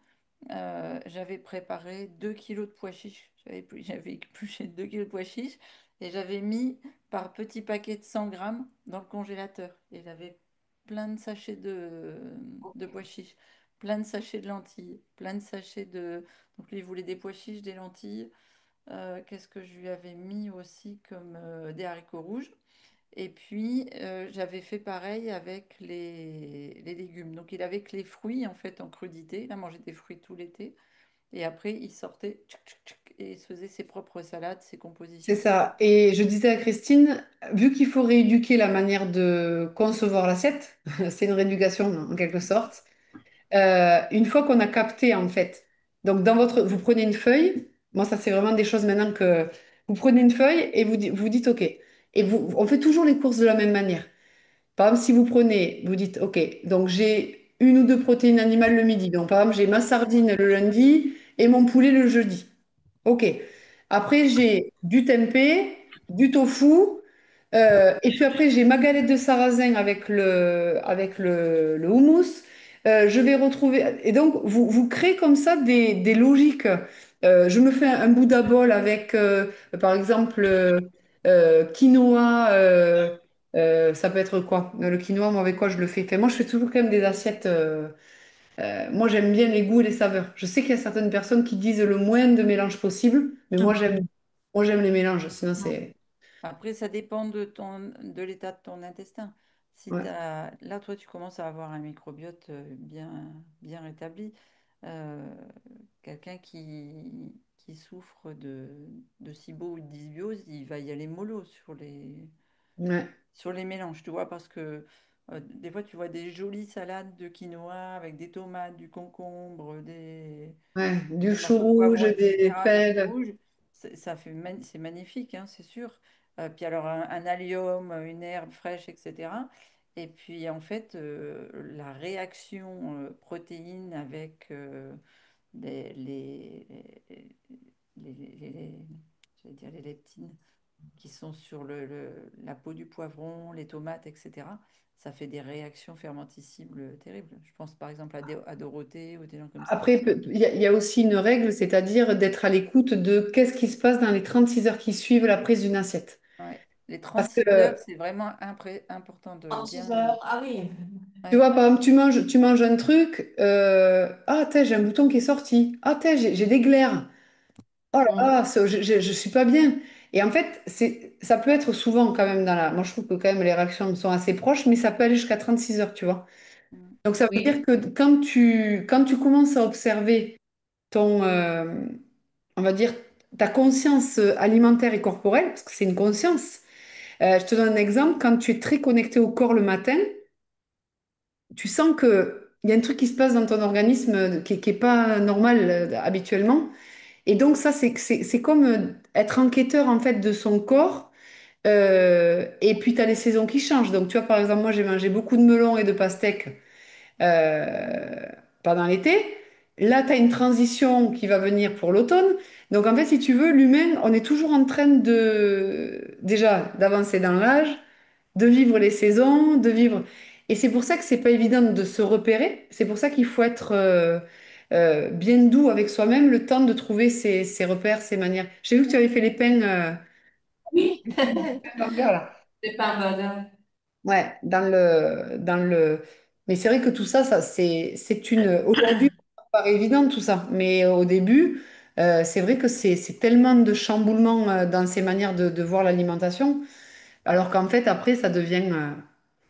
J'avais préparé 2 kilos de pois chiches. J'avais épluché 2 kilos de pois chiches et j'avais mis par petits paquets de 100 grammes dans le congélateur. Et j'avais plein de sachets de pois chiches, plein de sachets de lentilles, plein de sachets de... Donc lui, il voulait des pois chiches, des lentilles. Qu'est-ce que je lui avais mis aussi comme des haricots rouges? Et puis, j'avais fait pareil avec les légumes. Donc, il avait que les fruits, en fait, en crudité. Il a mangé des fruits tout l'été. Et après, il sortait tchic, tchic, tchic, et il se faisait ses propres salades, ses C'est compositions. ça. Et je disais à Christine, vu qu'il faut rééduquer la manière de concevoir l'assiette, c'est une rééducation en quelque sorte. Une fois qu'on a capté en fait, donc vous prenez une feuille. Moi, ça c'est vraiment des choses maintenant que vous prenez une feuille et vous dites OK. Et on fait toujours les courses de la même manière. Par exemple, si vous prenez, vous dites OK, donc j'ai une ou deux protéines animales le midi. Donc par exemple, j'ai ma sardine le lundi et mon poulet le jeudi. OK. Après, j'ai du tempeh, du tofu, et puis après, j'ai ma galette de sarrasin avec le houmous. Je vais retrouver. Et donc, vous créez comme ça des logiques. Je me fais un Bouddha bol avec, par exemple, quinoa. Ça peut être quoi? Le quinoa, moi, avec quoi je le fais? Enfin, moi, je fais toujours quand même des assiettes. Moi, j'aime bien les goûts et les saveurs. Je sais qu'il y a certaines personnes qui disent le moins de mélange possible, mais moi, j'aime les mélanges. Sinon, c'est. Après, ça dépend de l'état de ton intestin. Si Ouais. là, toi, tu commences à avoir un microbiote bien rétabli. Euh, Quelqu'un qui souffre de SIBO ou de dysbiose, il va y aller mollo Ouais. sur les mélanges, tu vois, parce que des fois, tu vois des jolies salades de quinoa avec des tomates, du concombre, Ouais, du des chou morceaux de rouge, poivron, des etc., du chou fèves. rouge. C'est magnifique, hein, c'est sûr. Puis alors un allium, une herbe fraîche, etc. Et puis en fait, la réaction protéine avec les, les, j'allais dire les leptines qui sont sur la peau du poivron, les tomates, etc. Ça fait des réactions fermentescibles terribles. Je pense par exemple à Dorothée ou des gens comme ça. Après, il y a aussi une règle, c'est-à-dire d'être à l'écoute de qu'est-ce qui se passe dans les 36 heures qui suivent la prise d'une assiette. Ouais. Les Parce que, 36 heures, c'est vraiment important de 36 bien. heures, ah oui. tu Ouais. vois, par exemple, tu manges un truc, ah, t'es, j'ai un bouton qui est sorti. Ah, t'es, j'ai des glaires. Oh là Mm. là, je suis pas bien. Et en fait, ça peut être souvent quand même dans la. Moi, je trouve que quand même les réactions sont assez proches, mais ça peut aller jusqu'à 36 heures, tu vois. Mm. Donc, ça veut Oui. dire que quand tu commences à observer ton, on va dire, ta conscience alimentaire et corporelle, parce que c'est une conscience. Je te donne un exemple, quand tu es très connecté au corps le matin, tu sens que il y a un truc qui se passe dans ton organisme qui est pas normal habituellement. Et donc ça, c'est comme être enquêteur en fait de son corps. Et puis tu as les saisons qui changent. Donc tu vois, par exemple, moi j'ai mangé beaucoup de melons et de pastèques euh, pendant l'été. Là, tu as une transition qui va venir pour l'automne. Donc, en fait, si tu veux, l'humain, on est toujours en train déjà, d'avancer dans l'âge, de vivre les saisons, de vivre. Et c'est pour ça que c'est pas évident de se repérer. C'est pour ça qu'il faut être bien doux avec soi-même, le temps de trouver ses repères, ses manières. J'ai vu que tu avais fait les pains, Oui. là. C'est pas un Ouais, Mais c'est vrai que tout ça, c'est une. Aujourd'hui, ça paraît évident tout ça. Mais au début, c'est vrai que c'est tellement de chamboulements dans ces manières de voir l'alimentation, alors qu'en fait, après, ça devient.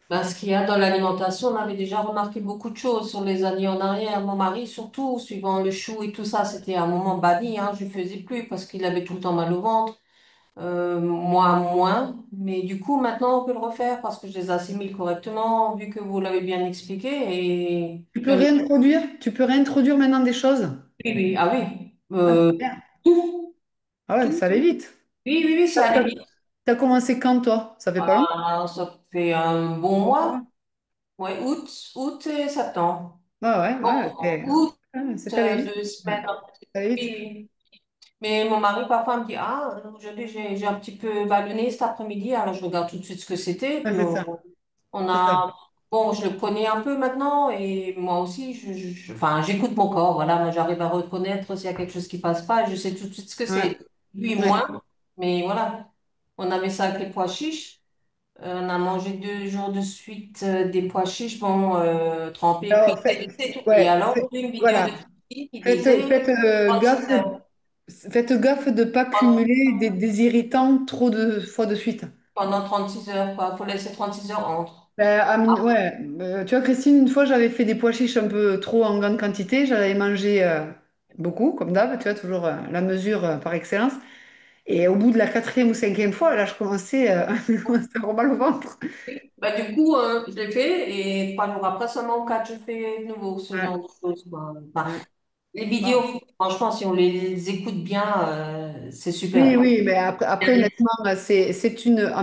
Ben, ce qu'il y a dans l'alimentation, on avait déjà remarqué beaucoup de choses sur les années en arrière. Mon mari, surtout, suivant le chou et tout ça, c'était un moment banni, hein, je ne faisais plus parce qu'il avait tout le temps mal au ventre. Moi, moins. Mais du coup, maintenant, on peut le refaire parce que je les assimile correctement, vu que vous l'avez bien expliqué. Et Tu peux réintroduire maintenant des choses. oui, oui, ah oui. Ah, c'est bien. Tout, Ah ouais, tout. ça allait vite. Oui, oui, oui, ça T'as, allait t'as- vite. t'as commencé quand, toi? Ça fait pas longtemps? Ça fait un bon Ça va. mois. Ouais, août et septembre. Ah ouais, Bon, ouais, août, c'est allé vite. deux Ouais, semaines. ça allait vite. Oui. Mais mon mari, parfois, me dit, ah, aujourd'hui, j'ai un petit peu ballonné cet après-midi. Alors, je regarde tout de suite ce que c'était. Ouais, Puis, c'est ça, on c'est ça. a, bon, je le connais un peu maintenant. Et moi aussi, enfin, j'écoute mon corps. Voilà, moi, j'arrive à reconnaître s'il y a quelque chose qui passe pas. Et je sais tout de suite ce que Ouais, c'est. Lui, ouais. moins. Mais voilà, on avait ça avec les pois chiches. On a mangé 2 jours de suite des pois chiches, bon, trempés, Alors, cuités, c'est tout. Et ouais, alors, j'ai vu une vidéo de voilà. Christine qui Faites, disait faites, 36 gaffe, heures. faites gaffe de ne pas cumuler des irritants trop de fois de suite. Pendant 36 heures, quoi. Il faut laisser 36 heures entre. Ben, ouais, tu vois, Christine, une fois, j'avais fait des pois chiches un peu trop en grande quantité. J'en avais mangé beaucoup, comme d'hab, tu vois, toujours la mesure par excellence. Et au bout de la quatrième ou cinquième fois, là, je commençais, je commençais à avoir mal au ventre. Bah, du coup, je l'ai fait et 3 jours après, seulement 4, je fais de nouveau ce Ouais, genre de choses, quoi. Enfin, ouais. les vidéos, Bon. franchement, si on les écoute bien, c'est Oui, super. oui, mais après, honnêtement, en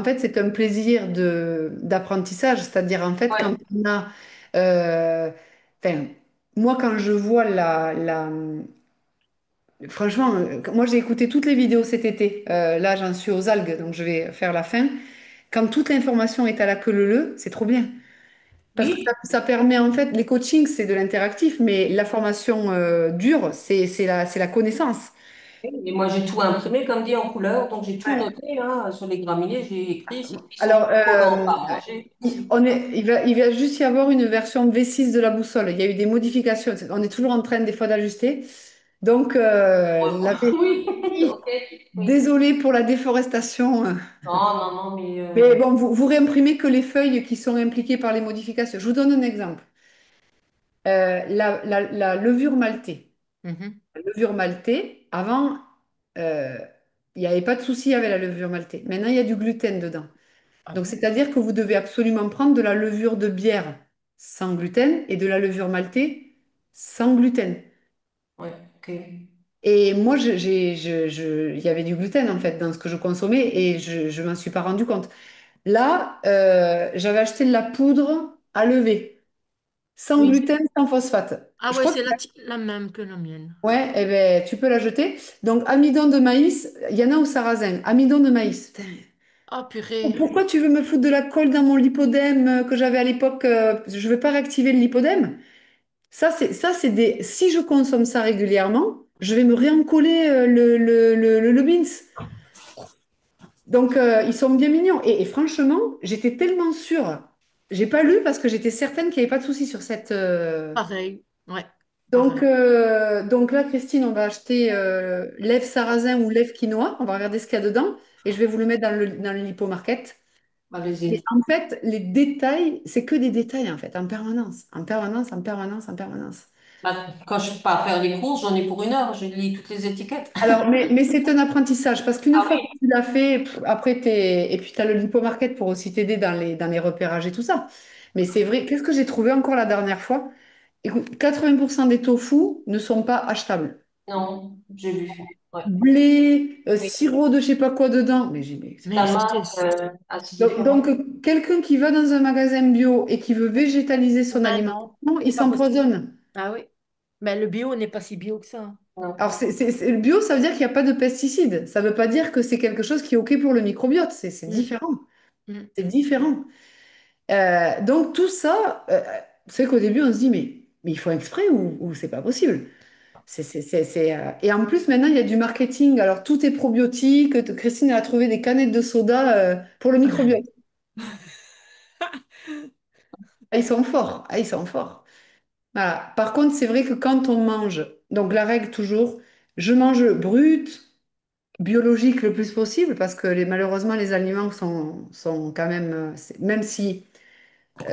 fait, c'est un plaisir d'apprentissage. C'est-à-dire, en fait, quand Ouais, on a, euh, enfin, moi, quand je vois franchement, moi, j'ai écouté toutes les vidéos cet été. Là, j'en suis aux algues, donc je vais faire la fin. Quand toute l'information est à la queue leu, c'est trop bien. Parce que oui. ça permet, en fait, les coachings, c'est de l'interactif, mais la formation dure, c'est la connaissance. Et moi, j'ai tout imprimé, comme dit, en couleur. Donc, j'ai tout Ouais. noté hein, sur les graminées. J'ai écrit ils sont Alors, comment pas manger. il va juste y avoir une version V6 de la boussole. Il y a eu des modifications. On est toujours en train, des fois, d'ajuster. Donc, la Oui, V6, ok. Oui. désolée pour la déforestation. Non, non, non, mais Mais bon, vous réimprimez que les feuilles qui sont impliquées par les modifications. Je vous donne un exemple. La levure maltée. Mhm. La levure maltée, avant, euh, il n'y avait pas de souci avec la levure maltée. Maintenant, il y a du gluten dedans. Ah Donc, bon? c'est-à-dire que vous devez absolument prendre de la levure de bière sans gluten et de la levure maltée sans gluten. ouais, ok. Et moi, il y avait du gluten en fait dans ce que je consommais et je ne m'en suis pas rendu compte. Là, j'avais acheté de la poudre à lever, sans Oui. gluten, sans phosphate. Ah Je ouais, crois que c'est la même que la mienne. ouais, eh ben, tu peux la jeter. Donc, amidon de maïs, il y en a au sarrasin. Amidon de maïs. Putain. Ah purée. Pourquoi tu veux me foutre de la colle dans mon lipodème que j'avais à l'époque je ne veux pas réactiver le lipodème. Ça, c'est des. Si je consomme ça régulièrement, je vais me réencoller le Beans. Donc, ils sont bien mignons. Et franchement, j'étais tellement sûre. J'ai pas lu parce que j'étais certaine qu'il n'y avait pas de souci sur cette. Pareil. Ouais, Donc, pareil. donc là, Christine, on va acheter lèvres sarrasin ou lèvres quinoa. On va regarder ce qu'il y a dedans et je vais vous le mettre dans le Lipo Market. Et Allez-y. en fait, les détails, c'est que des détails en fait, en permanence, en permanence, en permanence, en permanence. Bah, quand je pars faire les courses, j'en ai pour 1 heure. Je lis toutes les étiquettes. Alors, mais c'est un apprentissage parce qu'une Ah fois que oui. tu l'as fait, après, et puis tu as le Lipo Market pour aussi t'aider dans les repérages et tout ça. Mais c'est vrai, qu'est-ce que j'ai trouvé encore la dernière fois? Écoute, 80% des tofu ne sont pas achetables. Non, j'ai vu. Ouais. Blé, Oui. sirop de je sais pas quoi dedans. Mais c'est pas Mais possible. Acidifiant. Donc, quelqu'un qui va dans un magasin bio et qui veut végétaliser son ah non, alimentation, il c'est pas possible. s'empoisonne. Ah oui. Mais le bio n'est pas si bio que ça. Non. Alors, le bio, ça veut dire qu'il n'y a pas de pesticides. Ça ne veut pas dire que c'est quelque chose qui est OK pour le microbiote. C'est Mm, différent. mm. C'est différent. Donc, tout ça, c'est qu'au début, on se dit, mais ils font exprès ou c'est pas possible. Et en plus, maintenant, il y a du marketing. Alors, tout est probiotique. Christine elle a trouvé des canettes de soda pour le microbiote. Ah, ils sont forts. Ah, ils sont forts. Voilà. Par contre, c'est vrai que quand on mange, donc la règle toujours, je mange brut, biologique le plus possible, parce que malheureusement, les aliments sont quand même, même si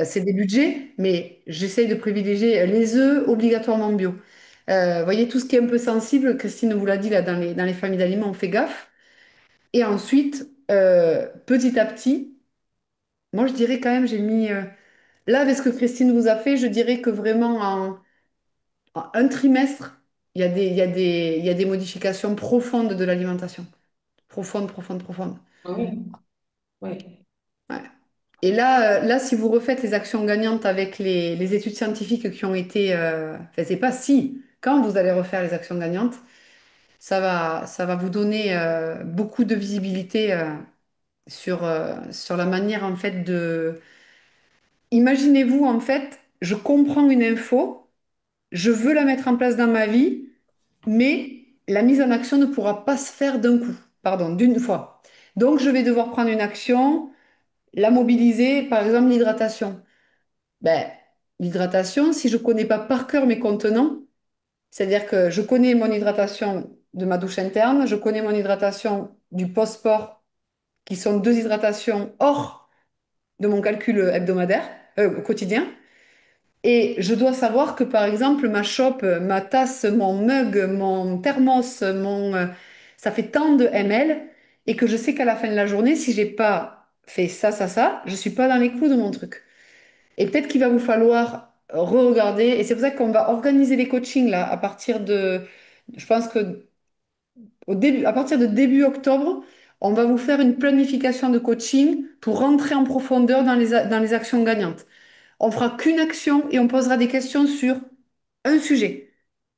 c'est des budgets, mais j'essaye de privilégier les œufs obligatoirement bio. Vous voyez, tout ce qui est un peu sensible, Christine vous l'a dit, là, dans les familles d'aliments, on fait gaffe. Et ensuite, petit à petit, moi je dirais quand même, j'ai mis, là avec ce que Christine vous a fait, je dirais que vraiment en un trimestre, il y a des modifications profondes de l'alimentation. Profondes, profondes, profondes. Oui, oui. Ouais. Et là, si vous refaites les actions gagnantes avec les études scientifiques qui ont été... enfin, c'est pas si, quand vous allez refaire les actions gagnantes, ça va vous donner beaucoup de visibilité sur la manière, en fait, de... Imaginez-vous, en fait, je comprends une info, je veux la mettre en place dans ma vie, mais la mise en action ne pourra pas se faire d'un coup, pardon, d'une fois. Donc, je vais devoir prendre une action, la mobiliser, par exemple l'hydratation. Ben, l'hydratation, si je ne connais pas par cœur mes contenants, c'est-à-dire que je connais mon hydratation de ma douche interne, je connais mon hydratation du post-sport, qui sont deux hydratations hors de mon calcul hebdomadaire, quotidien. Et je dois savoir que, par exemple, ma chope, ma tasse, mon mug, mon thermos, ça fait tant de ml, et que je sais qu'à la fin de la journée, si j'ai pas fait ça, ça, ça, je suis pas dans les clous de mon truc. Et peut-être qu'il va vous falloir re-regarder. Et c'est pour ça qu'on va organiser les coachings là à partir de, je pense que au début, à partir de début octobre, on va vous faire une planification de coaching pour rentrer en profondeur dans les actions gagnantes. On fera qu'une action et on posera des questions sur un sujet.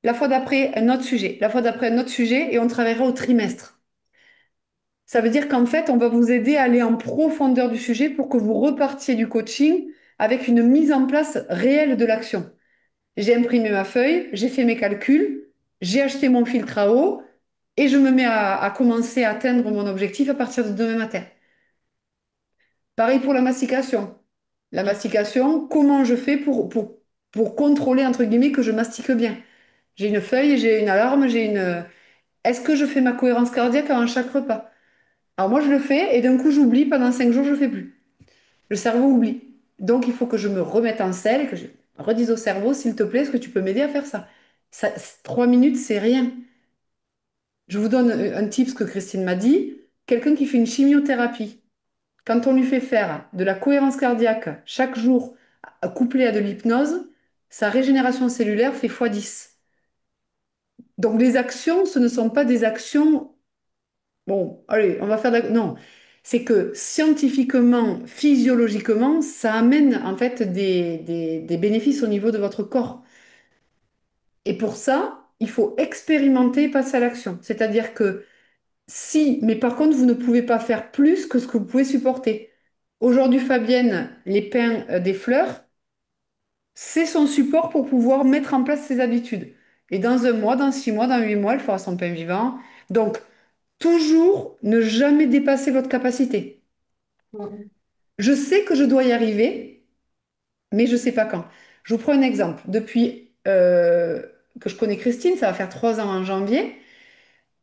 La fois d'après, un autre sujet. La fois d'après, un autre sujet et on travaillera au trimestre. Ça veut dire qu'en fait, on va vous aider à aller en profondeur du sujet pour que vous repartiez du coaching avec une mise en place réelle de l'action. J'ai imprimé ma feuille, j'ai fait mes calculs, j'ai acheté mon filtre à eau et je me mets à commencer à atteindre mon objectif à partir de demain matin. Pareil pour la mastication. La mastication, comment je fais pour contrôler, entre guillemets, que je mastique bien? J'ai une feuille, j'ai une alarme, j'ai une... Est-ce que je fais ma cohérence cardiaque avant chaque repas? Alors moi, je le fais et d'un coup, j'oublie. Pendant 5 jours, je ne le fais plus. Le cerveau oublie. Donc, il faut que je me remette en selle et que je redise au cerveau, s'il te plaît, est-ce que tu peux m'aider à faire ça? 3 minutes, c'est rien. Je vous donne un tip, ce que Christine m'a dit. Quelqu'un qui fait une chimiothérapie, quand on lui fait faire de la cohérence cardiaque chaque jour, couplée à de l'hypnose, sa régénération cellulaire fait x10. Donc, les actions, ce ne sont pas des actions. Bon, allez, on va faire Non, c'est que scientifiquement, physiologiquement, ça amène en fait des bénéfices au niveau de votre corps. Et pour ça, il faut expérimenter et passer à l'action. C'est-à-dire que si, mais par contre, vous ne pouvez pas faire plus que ce que vous pouvez supporter. Aujourd'hui, Fabienne, les pains des fleurs, c'est son support pour pouvoir mettre en place ses habitudes. Et dans un mois, dans 6 mois, dans 8 mois, elle fera son pain vivant. Donc, toujours ne jamais dépasser votre capacité. Mm. Je sais que je dois y arriver, mais je ne sais pas quand. Je vous prends un exemple. Depuis que je connais Christine, ça va faire 3 ans en janvier.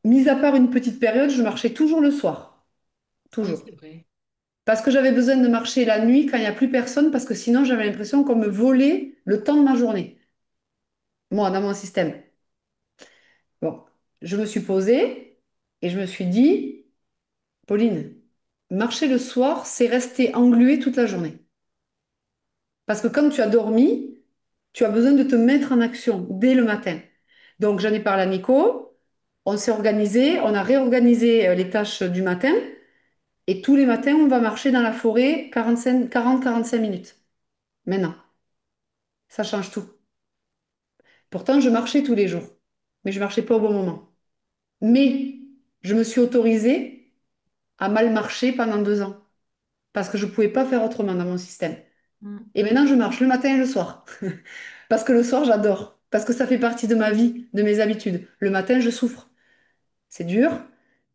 Mis à part une petite période, je marchais toujours le soir. Oui, Toujours. c'est vrai. Parce que j'avais besoin de marcher la nuit quand il n'y a plus personne, parce que sinon j'avais l'impression qu'on me volait le temps de ma journée. Moi, dans mon système. Bon, je me suis posée et je me suis dit, Pauline, marcher le soir, c'est rester englué toute la journée. Parce que quand tu as dormi, tu as besoin de te mettre en action dès le matin. Donc, j'en ai parlé à Nico, on s'est organisé, on a réorganisé les tâches du matin, et tous les matins, on va marcher dans la forêt 40-45 minutes. Maintenant, ça change tout. Pourtant, je marchais tous les jours, mais je marchais pas au bon moment. Mais je me suis autorisée à mal marcher pendant 2 ans, parce que je ne pouvais pas faire autrement dans mon système. Mm. Et maintenant, je marche le matin et le soir. Parce que le soir, j'adore. Parce que ça fait partie de ma vie, de mes habitudes. Le matin, je souffre. C'est dur,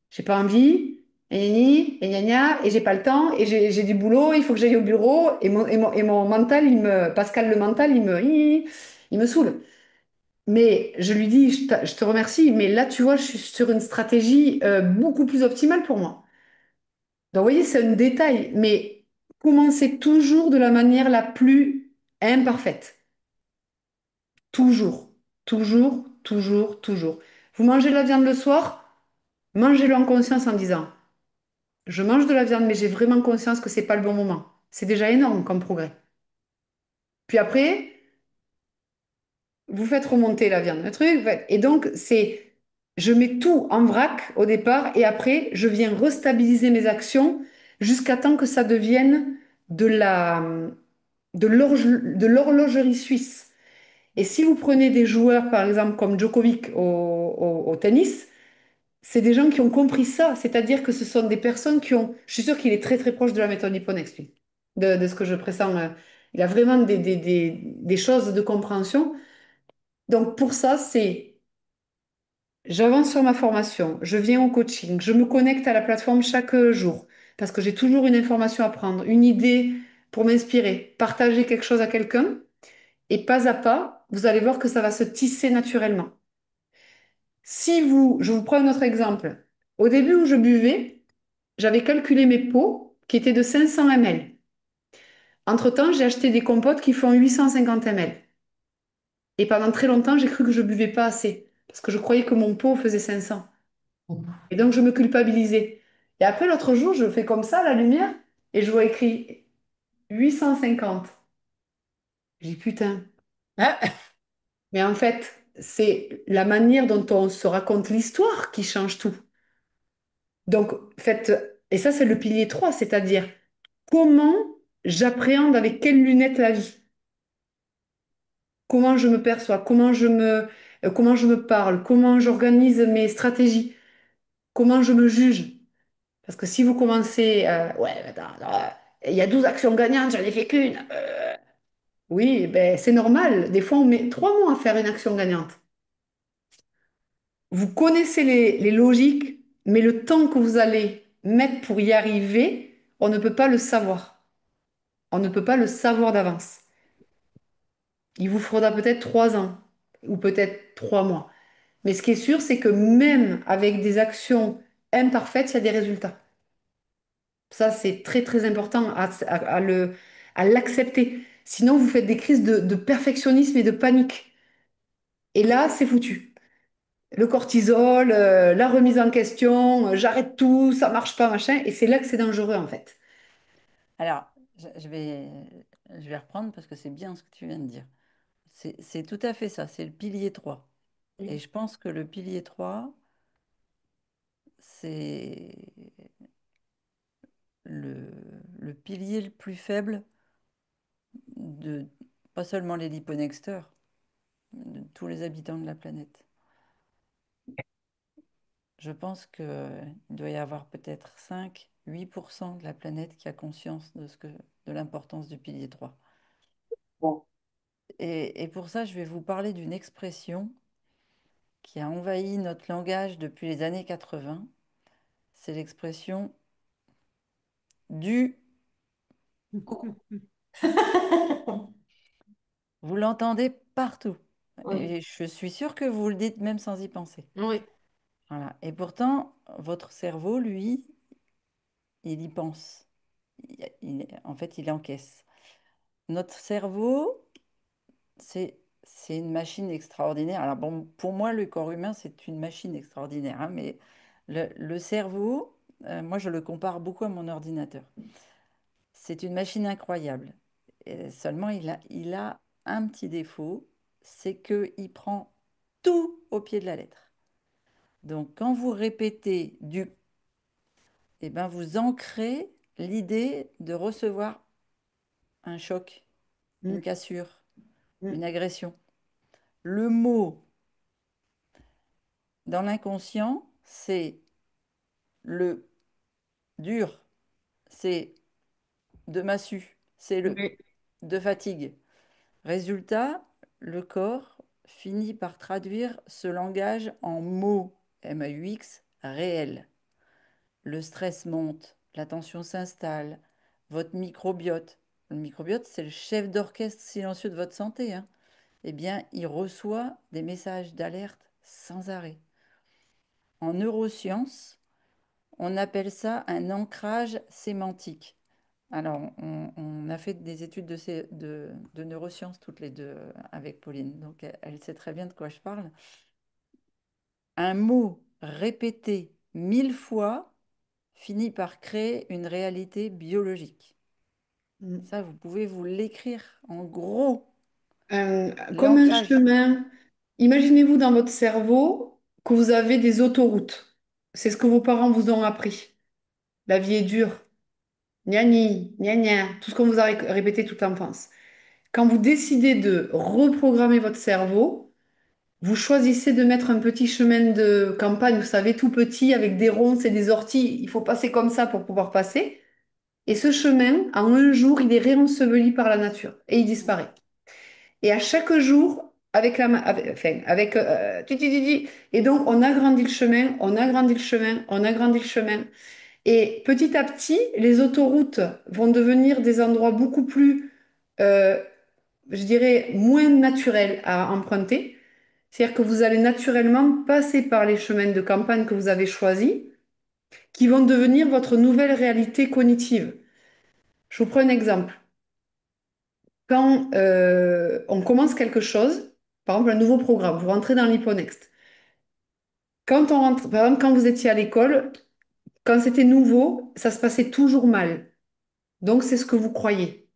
j'ai pas envie, et gna gna, et j'ai pas le temps, et j'ai du boulot, il faut que j'aille au bureau, et mon mental, Pascal le mental, il me saoule. Mais je lui dis, je te remercie, mais là, tu vois, je suis sur une stratégie beaucoup plus optimale pour moi. Donc, vous voyez, c'est un détail, mais commencez toujours de la manière la plus imparfaite. Toujours, toujours, toujours, toujours. Vous mangez de la viande le soir, mangez-le en conscience en disant, Je mange de la viande, mais j'ai vraiment conscience que c'est pas le bon moment. C'est déjà énorme comme progrès. Puis après, vous faites remonter la viande, le truc. Et donc, je mets tout en vrac au départ et après, je viens restabiliser mes actions jusqu'à temps que ça devienne de de l'horlogerie suisse. Et si vous prenez des joueurs, par exemple, comme Djokovic au tennis, c'est des gens qui ont compris ça. C'est-à-dire que ce sont des personnes qui ont. Je suis sûre qu'il est très, très proche de la méthode Hipponext, lui, de ce que je pressens. Il a vraiment des choses de compréhension. Donc, pour ça, c'est. J'avance sur ma formation, je viens au coaching, je me connecte à la plateforme chaque jour parce que j'ai toujours une information à prendre, une idée pour m'inspirer, partager quelque chose à quelqu'un et pas à pas, vous allez voir que ça va se tisser naturellement. Je vous prends un autre exemple. Au début où je buvais, j'avais calculé mes pots qui étaient de 500 ml. Entre-temps, j'ai acheté des compotes qui font 850 ml. Et pendant très longtemps, j'ai cru que je buvais pas assez parce que je croyais que mon pot faisait 500. Et donc, je me culpabilisais. Et après, l'autre jour, je fais comme ça, la lumière, et je vois écrit 850. J'ai dit, putain. Ah, Mais en fait, c'est la manière dont on se raconte l'histoire qui change tout. Donc, faites, et ça, c'est le pilier 3, c'est-à-dire comment j'appréhende avec quelles lunettes la vie, comment je me perçois, comment je me parle, comment j'organise mes stratégies, comment je me juge. Parce que si vous commencez, ouais, attends, il y a 12 actions gagnantes, j'en ai fait qu'une. Oui, ben, c'est normal. Des fois, on met 3 mois à faire une action gagnante. Vous connaissez les logiques, mais le temps que vous allez mettre pour y arriver, on ne peut pas le savoir. On ne peut pas le savoir d'avance. Il vous faudra peut-être 3 ans ou peut-être 3 mois. Mais ce qui est sûr, c'est que même avec des actions imparfaites, il y a des résultats. Ça, c'est très, très important à l'accepter. Sinon, vous faites des crises de perfectionnisme et de panique. Et là, c'est foutu. Le cortisol, la remise en question, j'arrête tout, ça marche pas, machin. Et c'est là que c'est dangereux, en fait. Alors, je vais reprendre parce que c'est bien ce que tu viens de dire. C'est tout à fait ça, c'est le pilier 3. Et je pense que le pilier 3, c'est le, le pilier le plus faible de pas seulement les liponexteurs, de tous les habitants de la planète. Je pense qu'il doit y avoir peut-être 5-8% de la planète qui a conscience de l'importance du pilier 3. Bon. Et pour ça, je vais vous parler d'une expression qui a envahi notre langage depuis les années 80. C'est l'expression du coup. Vous l'entendez partout. Oui. Et je suis sûre que vous le dites même sans y penser. Oui. Voilà. Et pourtant, votre cerveau, lui, il y pense. En fait, il encaisse. Notre cerveau, c'est une machine extraordinaire. Alors bon, pour moi, le corps humain, c'est une machine extraordinaire, hein, mais le cerveau, moi, je le compare beaucoup à mon ordinateur. C'est une machine incroyable. Seulement, il a un petit défaut, c'est qu'il prend tout au pied de la lettre. Donc, quand vous répétez du, eh ben, vous ancrez l'idée de recevoir un choc, une Mm, cassure, mm, une agression. Le mot dans l'inconscient, c'est le dur, c'est de massue, c'est le Oui. de fatigue. Résultat, le corps finit par traduire ce langage en mots, MAUX, réels. Le stress monte, la tension s'installe, votre microbiote, le microbiote, c'est le chef d'orchestre silencieux de votre santé, hein, eh bien, il reçoit des messages d'alerte sans arrêt. En neurosciences, on appelle ça un ancrage sémantique. Alors, on a fait des études de neurosciences toutes les deux avec Pauline, donc elle sait très bien de quoi je parle. Un mot répété 1000 fois finit par créer une réalité biologique. Mm. Ça, vous pouvez vous l'écrire en gros. Comme un L'ancrage. chemin, imaginez-vous dans votre cerveau que vous avez des autoroutes. C'est ce que vos parents vous ont appris. La vie est dure. Gna gna, gna gna, tout ce qu'on vous a répété toute l'enfance. Quand vous décidez de reprogrammer votre cerveau, vous choisissez de mettre un petit chemin de campagne, vous savez, tout petit, avec des ronces et des orties. Il faut passer comme ça pour pouvoir passer. Et ce chemin, en un jour, il est réenseveli par la nature et il disparaît. Et à chaque jour, avec la, enfin, avec, et donc on agrandit le chemin, on agrandit le chemin, on agrandit le chemin. Et petit à petit, les autoroutes vont devenir des endroits beaucoup plus, euh, je dirais, moins naturels à emprunter. C'est-à-dire que vous allez naturellement passer par les chemins de campagne que vous avez choisis, qui vont devenir votre nouvelle réalité cognitive. Je vous prends un exemple. Quand on commence quelque chose, par exemple un nouveau programme, vous rentrez dans l'Hipponext. Quand on rentre, par exemple, quand vous étiez à l'école, quand c'était nouveau, ça se passait toujours mal. Donc c'est ce que vous croyez.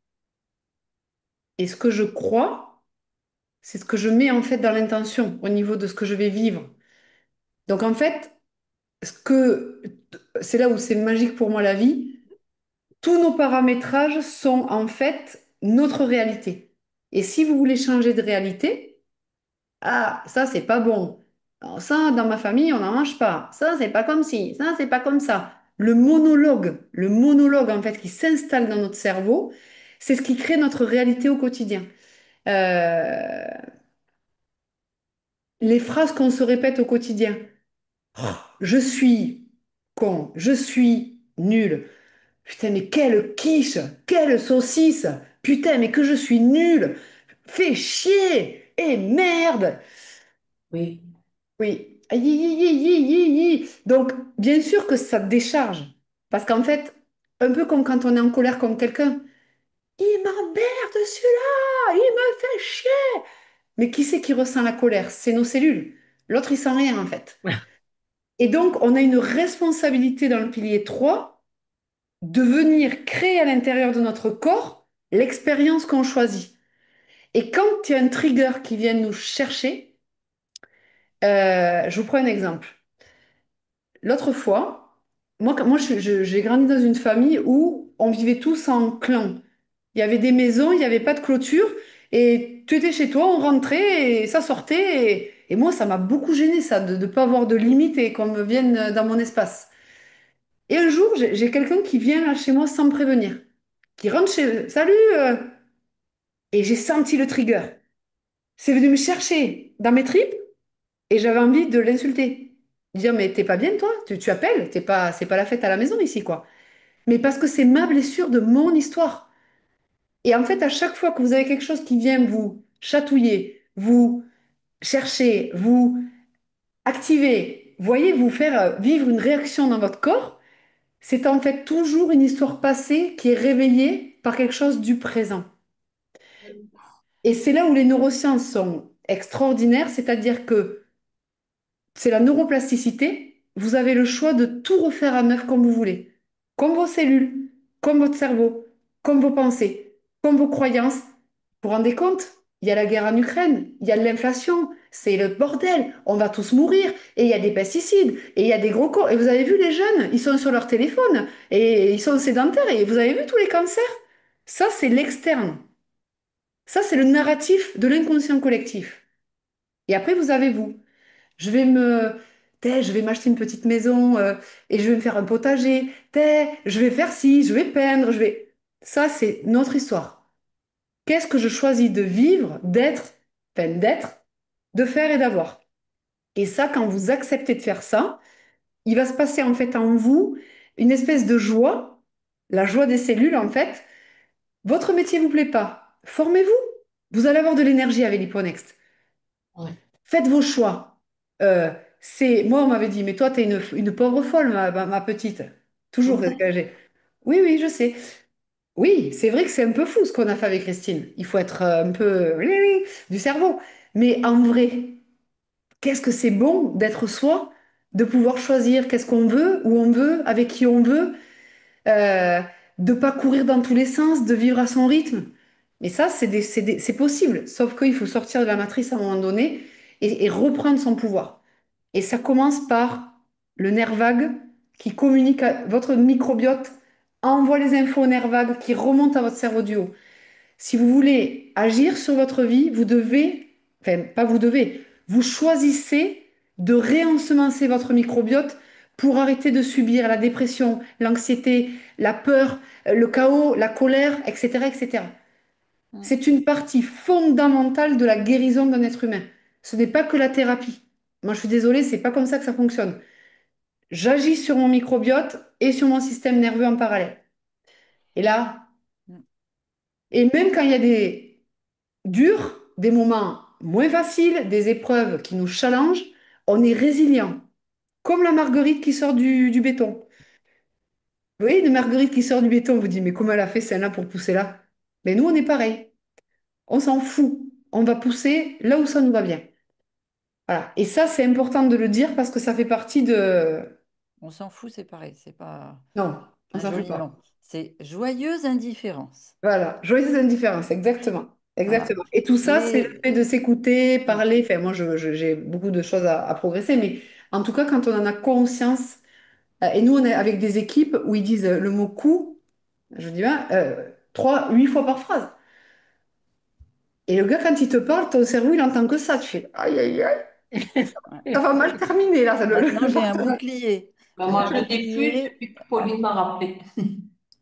Et ce que je crois, c'est ce que je mets en fait dans l'intention au niveau de ce que je vais vivre. Donc en fait, ce que c'est là où c'est magique pour moi la vie. Tous nos paramétrages sont en fait notre réalité. Et si vous voulez changer de réalité, ah, ça, c'est pas bon. Alors, ça, dans ma famille, on n'en mange pas. Ça, c'est pas comme ci. Ça, c'est pas comme ça. Le monologue, en fait, qui s'installe dans notre cerveau, c'est ce qui crée notre réalité au quotidien. Euh, les phrases qu'on se répète au quotidien. Je suis con. Je suis nul. Putain, mais quelle quiche. Quelle saucisse. Putain, mais que je suis nul. Fais chier. Et merde. Oui. Oui. Aïe, aïe, aïe, aïe, aïe, aïe. Donc, bien sûr que ça te décharge. Parce qu'en fait, un peu comme quand on est en colère contre quelqu'un, il m'emmerde celui-là, il me fait chier. Mais qui c'est qui ressent la colère? C'est nos cellules. L'autre, il sent rien en fait. Et donc, on a une responsabilité dans le pilier 3 de venir créer à l'intérieur de notre corps l'expérience qu'on choisit. Et quand il y a un trigger qui vient nous chercher, je vous prends un exemple. L'autre fois, moi j'ai grandi dans une famille où on vivait tous en clan. Il y avait des maisons, il n'y avait pas de clôture, et tu étais chez toi, on rentrait et ça sortait. Et moi, ça m'a beaucoup gêné ça, de ne pas avoir de limite et qu'on me vienne dans mon espace. Et un jour, j'ai quelqu'un qui vient là chez moi sans me prévenir, qui rentre chez... Salut! Et j'ai senti le trigger. C'est venu me chercher dans mes tripes et j'avais envie de l'insulter. Dire, mais t'es pas bien toi? Tu appelles? C'est pas la fête à la maison ici, quoi. Mais parce que c'est ma blessure de mon histoire. Et en fait, à chaque fois que vous avez quelque chose qui vient vous chatouiller, vous chercher, vous activer, voyez, vous faire vivre une réaction dans votre corps, c'est en fait toujours une histoire passée qui est réveillée par quelque chose du présent. Et c'est là où les neurosciences sont extraordinaires, c'est-à-dire que c'est la neuroplasticité. Vous avez le choix de tout refaire à neuf comme vous voulez. Comme vos cellules, comme votre cerveau, comme vos pensées, comme vos croyances. Vous vous rendez compte? Il y a la guerre en Ukraine, il y a de l'inflation, c'est le bordel, on va tous mourir, et il y a des pesticides, et il y a des gros corps. Et vous avez vu les jeunes, ils sont sur leur téléphone, et ils sont sédentaires, et vous avez vu tous les cancers? Ça, c'est l'externe. Ça, c'est le narratif de l'inconscient collectif. Et après, vous avez vous. Je vais me, je vais m'acheter une petite maison et je vais me faire un potager. Je vais faire ci, je vais peindre, je vais. Ça, c'est notre histoire. Qu'est-ce que je choisis de vivre, d'être, de faire et d'avoir? Et ça, quand vous acceptez de faire ça, il va se passer en fait en vous une espèce de joie, la joie des cellules en fait. Votre métier vous plaît pas, formez-vous. Vous allez avoir de l'énergie avec l'Hyponext. Ouais. Faites vos choix. Moi, on m'avait dit, mais toi, t'es une pauvre folle, ma petite. Toujours Mhm. âgée. Oui, oui, je sais. Oui, c'est vrai que c'est un peu fou ce qu'on a fait avec Christine. Il faut être un peu du cerveau. Mais en vrai, qu'est-ce que c'est bon d'être soi de pouvoir choisir qu'est-ce qu'on veut, où on veut, avec qui on veut, euh, de pas courir dans tous les sens, de vivre à son rythme. Mais ça, c'est possible, sauf qu'il faut sortir de la matrice à un moment donné et reprendre son pouvoir. Et ça commence par le nerf vague qui communique à votre microbiote, envoie les infos au nerf vague qui remontent à votre cerveau du haut. Si vous voulez agir sur votre vie, vous devez, enfin pas vous devez, vous choisissez de réensemencer votre microbiote pour arrêter de subir la dépression, l'anxiété, la peur, le chaos, la colère, etc., etc. Mm. C'est une partie fondamentale de la guérison d'un être humain. Ce n'est pas que la thérapie. Moi, je suis désolée, c'est pas comme ça que ça fonctionne. J'agis sur mon microbiote et sur mon système nerveux en parallèle. Et là, Mm. et même quand il y a des durs, des moments moins faciles, des épreuves qui nous challengent, on est résilient. Comme la marguerite qui sort du béton. Vous voyez, une marguerite qui sort du béton, on vous dit, mais comment elle a fait celle-là pour pousser là? Mais nous, on est pareil. On s'en fout. On va pousser là où ça nous va bien. Voilà. Et ça, c'est important de le dire parce que ça fait partie de... On s'en fout, c'est pareil, c'est pas Non, on un s'en fout joli pas. nom. C'est joyeuse indifférence. Voilà, joyeuse indifférence, exactement. Voilà. Exactement. Et tout ça, c'est le Mais fait de s'écouter, mm, parler. Enfin, moi, j'ai beaucoup de choses à progresser, mais en tout cas, quand on en a conscience, et nous, on est avec des équipes où ils disent le mot coup, je dis bien, 8 fois par phrase. Et le gars, quand il te parle, ton cerveau, il entend que ça. Tu fais, aïe, aïe, aïe, ouais. ça va mal terminer, là, Maintenant, le j'ai un partenariat. bouclier. Ben, J'ai un moi, je ne dis plus bouclier. depuis que Pauline m'a rappelé.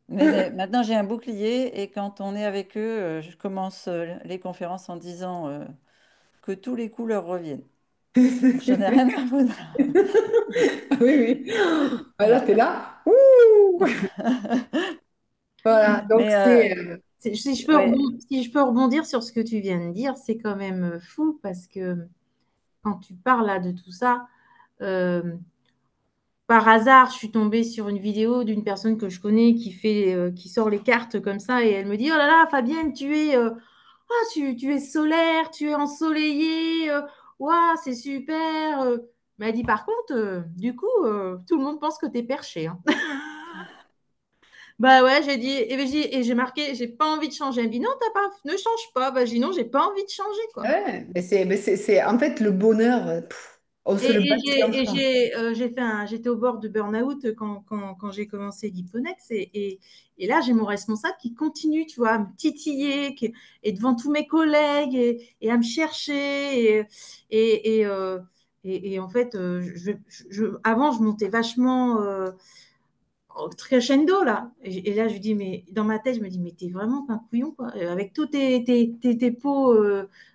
Mais maintenant, j'ai un bouclier et quand on est avec eux, je commence les conférences en disant que tous les coups leur reviennent. Je n'ai rien à foutre. Oui, oui. Là, Voilà. t'es là. Ouh. Voilà, donc Mais Si je peux ouais, si je peux rebondir sur ce que tu viens de dire, c'est quand même fou parce que quand tu parles là de tout ça, euh, par hasard, je suis tombée sur une vidéo d'une personne que je connais qui sort les cartes comme ça et elle me dit, oh là là, Fabienne, tu es solaire, tu es ensoleillée, ouah, c'est super. Mais elle dit, par contre, du coup, tout le monde pense que tu es perché, hein. Bah ouais, j'ai dit, et j'ai marqué, j'ai pas envie de changer. Elle me dit, non, t'as pas, ne change pas. Bah, j'ai dit, non, j'ai pas envie de changer, quoi. ouais, en fait le bonheur, on se le bâtit enfin. J'étais au bord de burn-out quand j'ai commencé l'Hipponex et là, j'ai mon responsable qui continue, tu vois, à me titiller et devant tous mes collègues et à me chercher. Et, et, euh, et en fait, avant, je montais vachement au crescendo, là. Et là, je lui dis, mais dans ma tête, je me dis, mais t'es vraiment un couillon, quoi. Avec tous tes peaux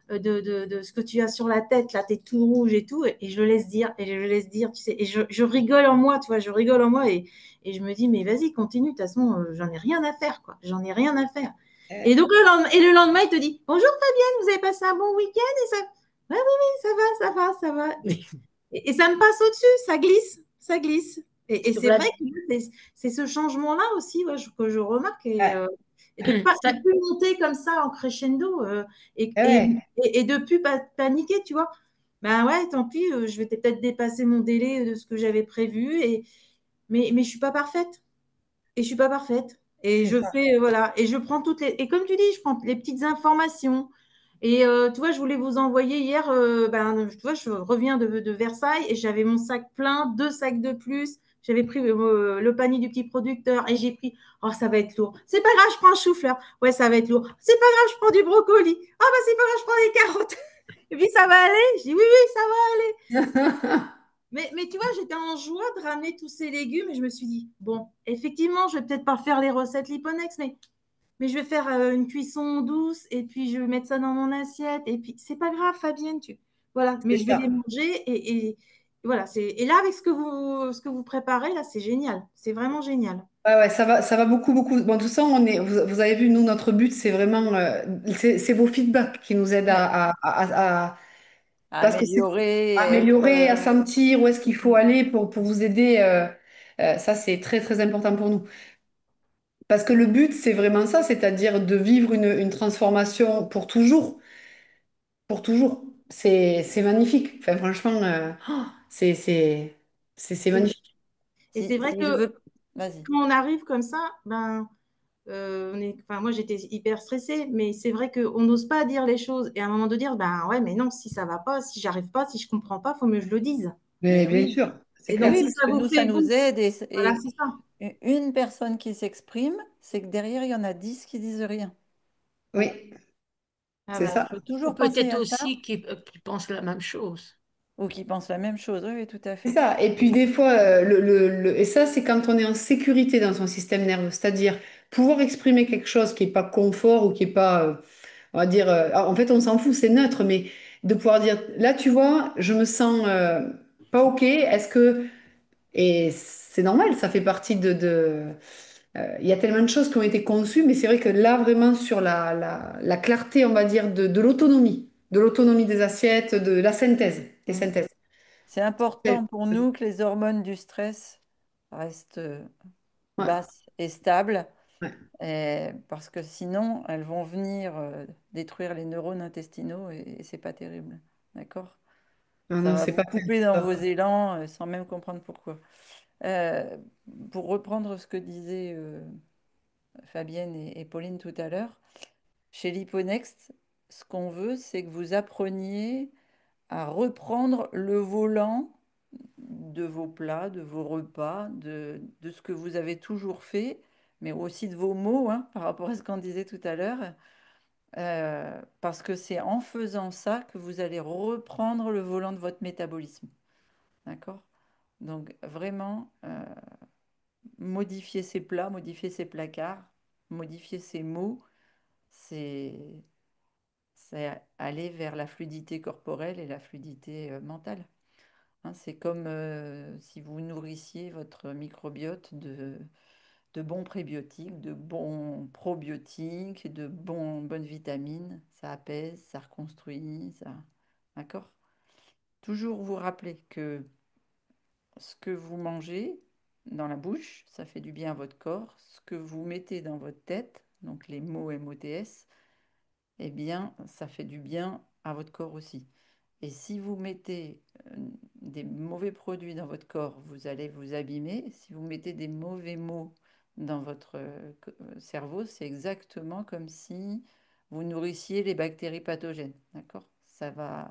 de ce que tu as sur la tête, là, t'es tout rouge et tout. Et je le laisse dire, et je le laisse dire, tu sais. Et je rigole en moi, tu vois, je rigole en moi. Et je me dis, mais vas-y, continue. De toute façon, j'en ai rien à faire, quoi. J'en ai rien à faire. Et donc, le lendemain, il te dit, bonjour Fabienne, vous avez passé un bon week-end? Et ça, ouais, oui, oui, ça va, ça va, ça va. Et ça me passe au-dessus, ça glisse, ça glisse. Et Sur c'est la, vrai que c'est ce changement-là aussi, ouais, que je remarque Ouais, et de pas ça- de plus monter comme ça en crescendo et, et, ouais, et de plus paniquer, tu vois. Ben ouais, tant pis, je vais peut-être dépasser mon délai de ce que j'avais prévu, mais je suis pas parfaite. Et je suis pas parfaite. Et c'est je ça. fais, voilà, et je prends toutes les. Et comme tu dis, je prends les petites informations. Et tu vois, je voulais vous envoyer hier, tu vois, je reviens de Versailles et j'avais mon sac plein, 2 sacs de plus. J'avais pris le panier du petit producteur et j'ai pris, oh, ça va être lourd. C'est pas grave, je prends un chou-fleur. Ouais, ça va être lourd. C'est pas grave, je prends du brocoli. Ah, bah, c'est pas grave, je prends des carottes. Et puis, ça va aller. Je dis, oui, oui, ça va aller. Mais tu vois, j'étais en joie de ramener tous ces légumes et je me suis dit, bon, effectivement, je vais peut-être pas faire les recettes Liponex, mais je vais faire une cuisson douce et puis je vais mettre ça dans mon assiette. Et puis, c'est pas grave, Fabienne, voilà, mais C'est je vais les ça. manger et voilà. Et là, avec ce que vous préparez, là, c'est génial. C'est vraiment génial. Ouais, ouais, ça va beaucoup, beaucoup. Bon, tout ça, vous avez vu, nous, notre but, c'est vraiment, c'est vos feedbacks qui nous aident ouais, à parce que c'est améliorer à et être améliorer, à sentir où est-ce qu'il faut aller pour vous aider. Ça, c'est très, très important pour nous. Parce que le but, c'est vraiment ça, c'est-à-dire de vivre une transformation pour toujours. Pour toujours. C'est magnifique. Enfin, franchement, c'est... C'est Et, magnifique. et c'est vrai Si je que veux... Vas-y. quand on arrive comme ça, ben, enfin, moi j'étais hyper stressée, mais c'est vrai qu'on n'ose pas dire les choses. Et à un moment de dire, ben ouais, mais non, si ça va pas, si j'arrive pas, si je comprends pas, faut mieux que je le dise. Mais Mais bien oui, sûr, c'est Et mais donc, clair. oui, si parce ça que vous nous, ça fait nous vous, aide. voilà, Et c'est ça. une personne qui s'exprime, c'est que derrière, il y en a 10 qui disent rien. Oui, Ah c'est bah, Alors, il ça. faut Ou toujours penser peut-être à ça, aussi qu'ils pensent la même chose. ou qui pensent la même chose. Oui, oui, tout à C'est fait. ça. Et puis des fois, et ça, c'est quand on est en sécurité dans son système nerveux, c'est-à-dire pouvoir exprimer quelque chose qui n'est pas confort ou qui n'est pas, on va dire, en fait, on s'en fout, c'est neutre, mais de pouvoir dire, là, tu vois, je me sens pas OK, est-ce que, et c'est normal, ça fait partie il y a tellement de choses qui ont été conçues, mais c'est vrai que là, vraiment, sur la clarté, on va dire, de l'autonomie des assiettes, de la synthèse, des Mm. synthèses. C'est important pour nous que les hormones du stress restent Ouais, basses et stables, ouais. parce que sinon, elles vont venir détruire les neurones intestinaux et c'est pas terrible. D'accord? Non, Ça non, va c'est vous pas couper dans vos terrible. élans sans même comprendre pourquoi. Euh, pour reprendre ce que disaient Fabienne et Pauline tout à l'heure, chez l'Hyponext, ce qu'on veut, c'est que vous appreniez à reprendre le volant de vos plats, de vos repas, de ce que vous avez toujours fait, mais aussi de vos mots, hein, par rapport à ce qu'on disait tout à l'heure, parce que c'est en faisant ça que vous allez reprendre le volant de votre métabolisme. D'accord? Donc vraiment, modifier ses plats, modifier ses placards, modifier ses mots, c'est c'est aller vers la fluidité corporelle et la fluidité mentale. Hein, c'est comme si vous nourrissiez votre microbiote de bons prébiotiques, de bons probiotiques, bonnes vitamines. Ça apaise, ça reconstruit, ça. D'accord? Toujours vous rappeler que ce que vous mangez dans la bouche, ça fait du bien à votre corps. Ce que vous mettez dans votre tête, donc les mots MOTS, eh bien, ça fait du bien à votre corps aussi. Et si vous mettez des mauvais produits dans votre corps, vous allez vous abîmer. Si vous mettez des mauvais mots dans votre cerveau, c'est exactement comme si vous nourrissiez les bactéries pathogènes. D'accord? Ça va,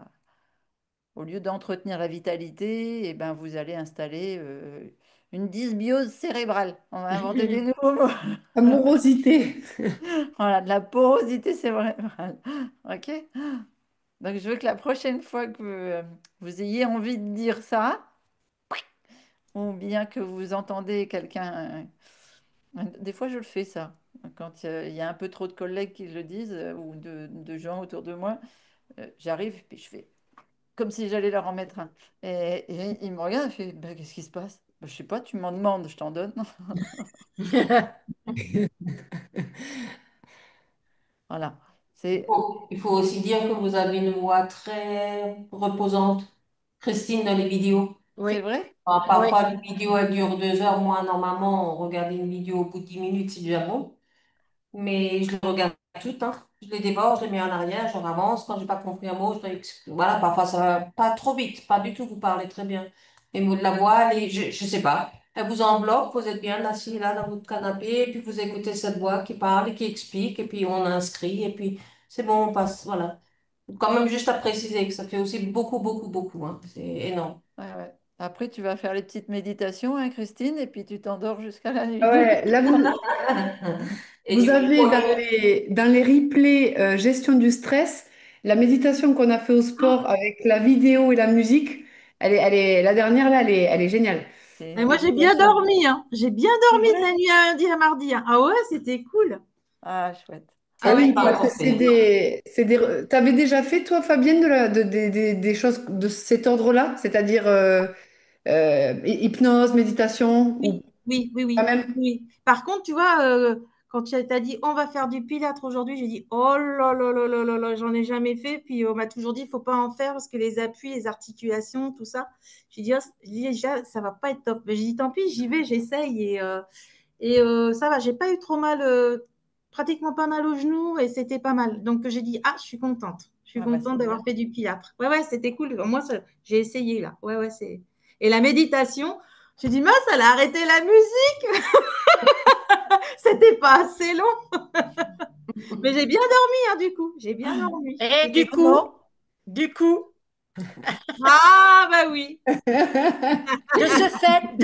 au lieu d'entretenir la vitalité, eh ben, vous allez installer une dysbiose cérébrale. On va inventer des nouveaux mots. Amorosité. Voilà, de la porosité cérébrale. OK? Donc, je veux que la prochaine fois que vous ayez envie de dire ça, ou bien que vous entendez quelqu'un... des fois, je le fais ça. Quand il y a un peu trop de collègues qui le disent, ou de gens autour de moi, j'arrive et puis je fais comme si j'allais leur en mettre un. Et ils me regardent et font, bah, qu'est-ce qui se passe? Bah, je sais pas, tu m'en demandes, je t'en donne. Voilà. C'est Il faut aussi dire que vous avez une voix très reposante, Christine, dans les vidéos. c'est Oui, vrai? oui. Parfois, les vidéos, elles durent 2 heures. Moi, normalement, regarder une vidéo au bout de 10 minutes, c'est déjà bon. Mais je les regarde toutes, hein. Je les dévore, je les mets en arrière, je avance. Quand j'ai pas compris un mot, voilà, parfois ça va pas trop vite, pas du tout, vous parlez très bien. Les mots de la voix, je sais pas. Elle vous enveloppe, vous êtes bien assis là dans votre canapé, et puis vous écoutez cette voix qui parle et qui explique, et puis on inscrit, et puis c'est bon, on passe, voilà. Quand même juste à préciser que ça fait aussi beaucoup, beaucoup, beaucoup, hein. C'est énorme. Ouais, ouais. Après, tu vas faire les petites méditations, hein, Christine, et puis tu t'endors jusqu'à la Ah nuit. ouais, là, Et vous du avez coup, dans les replays gestion du stress, la méditation qu'on a fait au sport avec la vidéo et la musique, la dernière là, elle est géniale. C'est Et une moi, j'ai bien méditation. dormi, hein. J'ai bien C'est dormi de vrai? la nuit à lundi à mardi, hein. Ah ouais, c'était cool. Ah, chouette. Ah Ah ça, ouais. j'ai oui, pas parce que encore fait. t'avais déjà fait toi, Fabienne, des choses de cet ordre-là, c'est-à-dire hypnose, méditation ou Oui, oui, oui, pas oui, même? oui. Par contre, tu vois, quand tu as dit on va faire du pilates aujourd'hui, j'ai dit oh là là là là là là, j'en ai jamais fait. Puis on m'a toujours dit il faut pas en faire parce que les appuis, les articulations, tout ça. J'ai dit, oh, j'ai dit, déjà ça va pas être top. Mais j'ai dit tant pis, j'y vais, j'essaye et ça va. J'ai pas eu trop mal, pratiquement pas mal au genou et c'était pas mal. Donc j'ai dit ah je suis contente. Je suis Ah, bah, contente c'est d'avoir bien. fait du pilates. Ouais ouais, c'était cool. Moi j'ai essayé là. Ouais ouais c'est. Et la méditation, j'ai dit, mince, elle a arrêté la musique. C'était pas assez long. Mais j'ai bien dormi, hein, du coup. J'ai bien dormi. Et Et comment? du coup, Ah, bah oui. de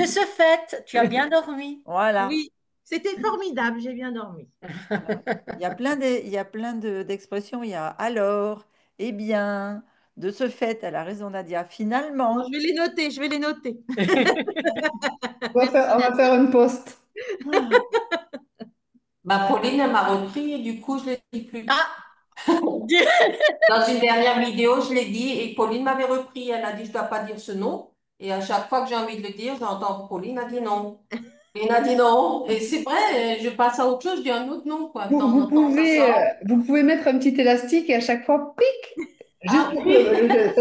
ce fait, tu as bien dormi. Voilà. Oui, c'était formidable. J'ai bien dormi. Il y a plein d'expressions. Il y a alors, eh bien, de ce fait, elle a raison, Nadia. Bon, Finalement. je vais les noter. Je vais les noter. On Merci, va faire Nathalie. un post. Bah, Pauline, elle m'a repris et du coup, je ne l'ai dit plus. Ah, du- Dans une dernière vidéo, je l'ai dit et Pauline m'avait repris. Elle a dit, je ne dois pas dire ce nom. Et à chaque fois que j'ai envie de le dire, j'entends Pauline a dit non. Pauline a dit non. Et c'est vrai, je passe à autre chose, je dis un autre nom, quoi. De temps en temps, ça sort. Vous pouvez mettre un petit élastique et à chaque fois, pic, juste Ah pour oui,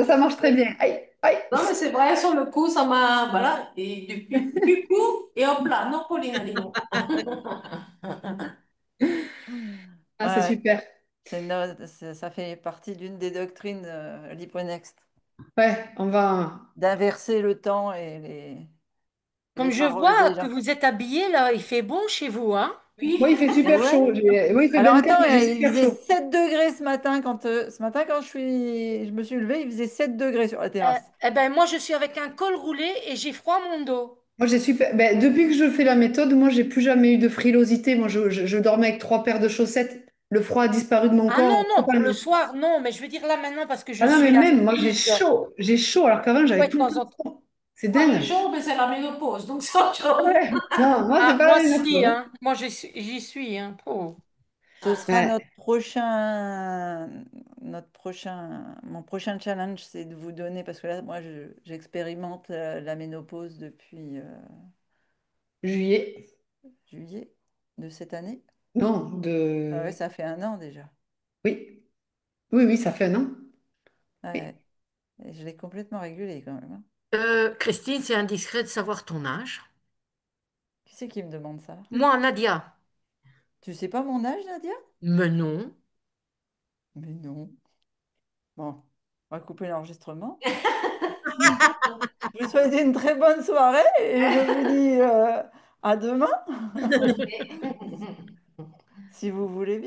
ça marche très bien. Aïe, aïe. non, mais c'est vrai, sur le coup, ça m'a. Voilà. Et depuis, du coup, et hop là, non, Pauline a dit non. Ah, c'est Ouais, super. ça fait partie d'une des doctrines l'Hyponext, Ouais, on va. d'inverser le temps et comme les je paroles des vois que gens. vous êtes habillés là, il fait bon chez vous, hein? Moi, Oui. il fait super Ouais. chaud. Oui, il fait Alors 24, attends, mais j'ai il super faisait chaud. 7 degrés ce matin quand je me suis levée, il faisait 7 degrés sur la terrasse. Eh ben moi je suis avec un col roulé et j'ai froid à mon dos. Moi, j'ai super. Ben, depuis que je fais la méthode, moi, j'ai plus jamais eu de frilosité. Moi, je dormais avec 3 paires de chaussettes. Le froid a disparu de mon Ah non, corps non, pour le totalement. soir, non, mais je veux dire là maintenant parce que je Ah non, mais suis même, moi, j'ai asthmatique. chaud. J'ai chaud, alors qu'avant, j'avais Ouais, de tout le temps temps en temps. froid. C'est Moi, j'ai dingue. chaud, mais c'est la ménopause, donc c'est autre chose. Ouais. Non, moi, c'est Ah, pas moi la même si, chose. hein. Moi j'y suis, hein. Oh. Ce sera Ouais. mon prochain challenge, c'est de vous donner, parce que là, moi, j'expérimente la ménopause depuis Juillet. juillet de cette année. Non, Ah ouais, de. ça fait un an déjà. Oui. Oui, oui, ça fait un an. Oui. Ouais, et je l'ai complètement régulé quand même, hein. Christine, c'est indiscret de savoir ton âge. Qui c'est qui me demande ça? Moi, Nadia. Tu sais pas mon âge, Nadia? Mais non. Mais non. Bon, on va couper l'enregistrement. Je vous souhaite une très bonne soirée et je vous dis à demain, Ok. si vous voulez bien.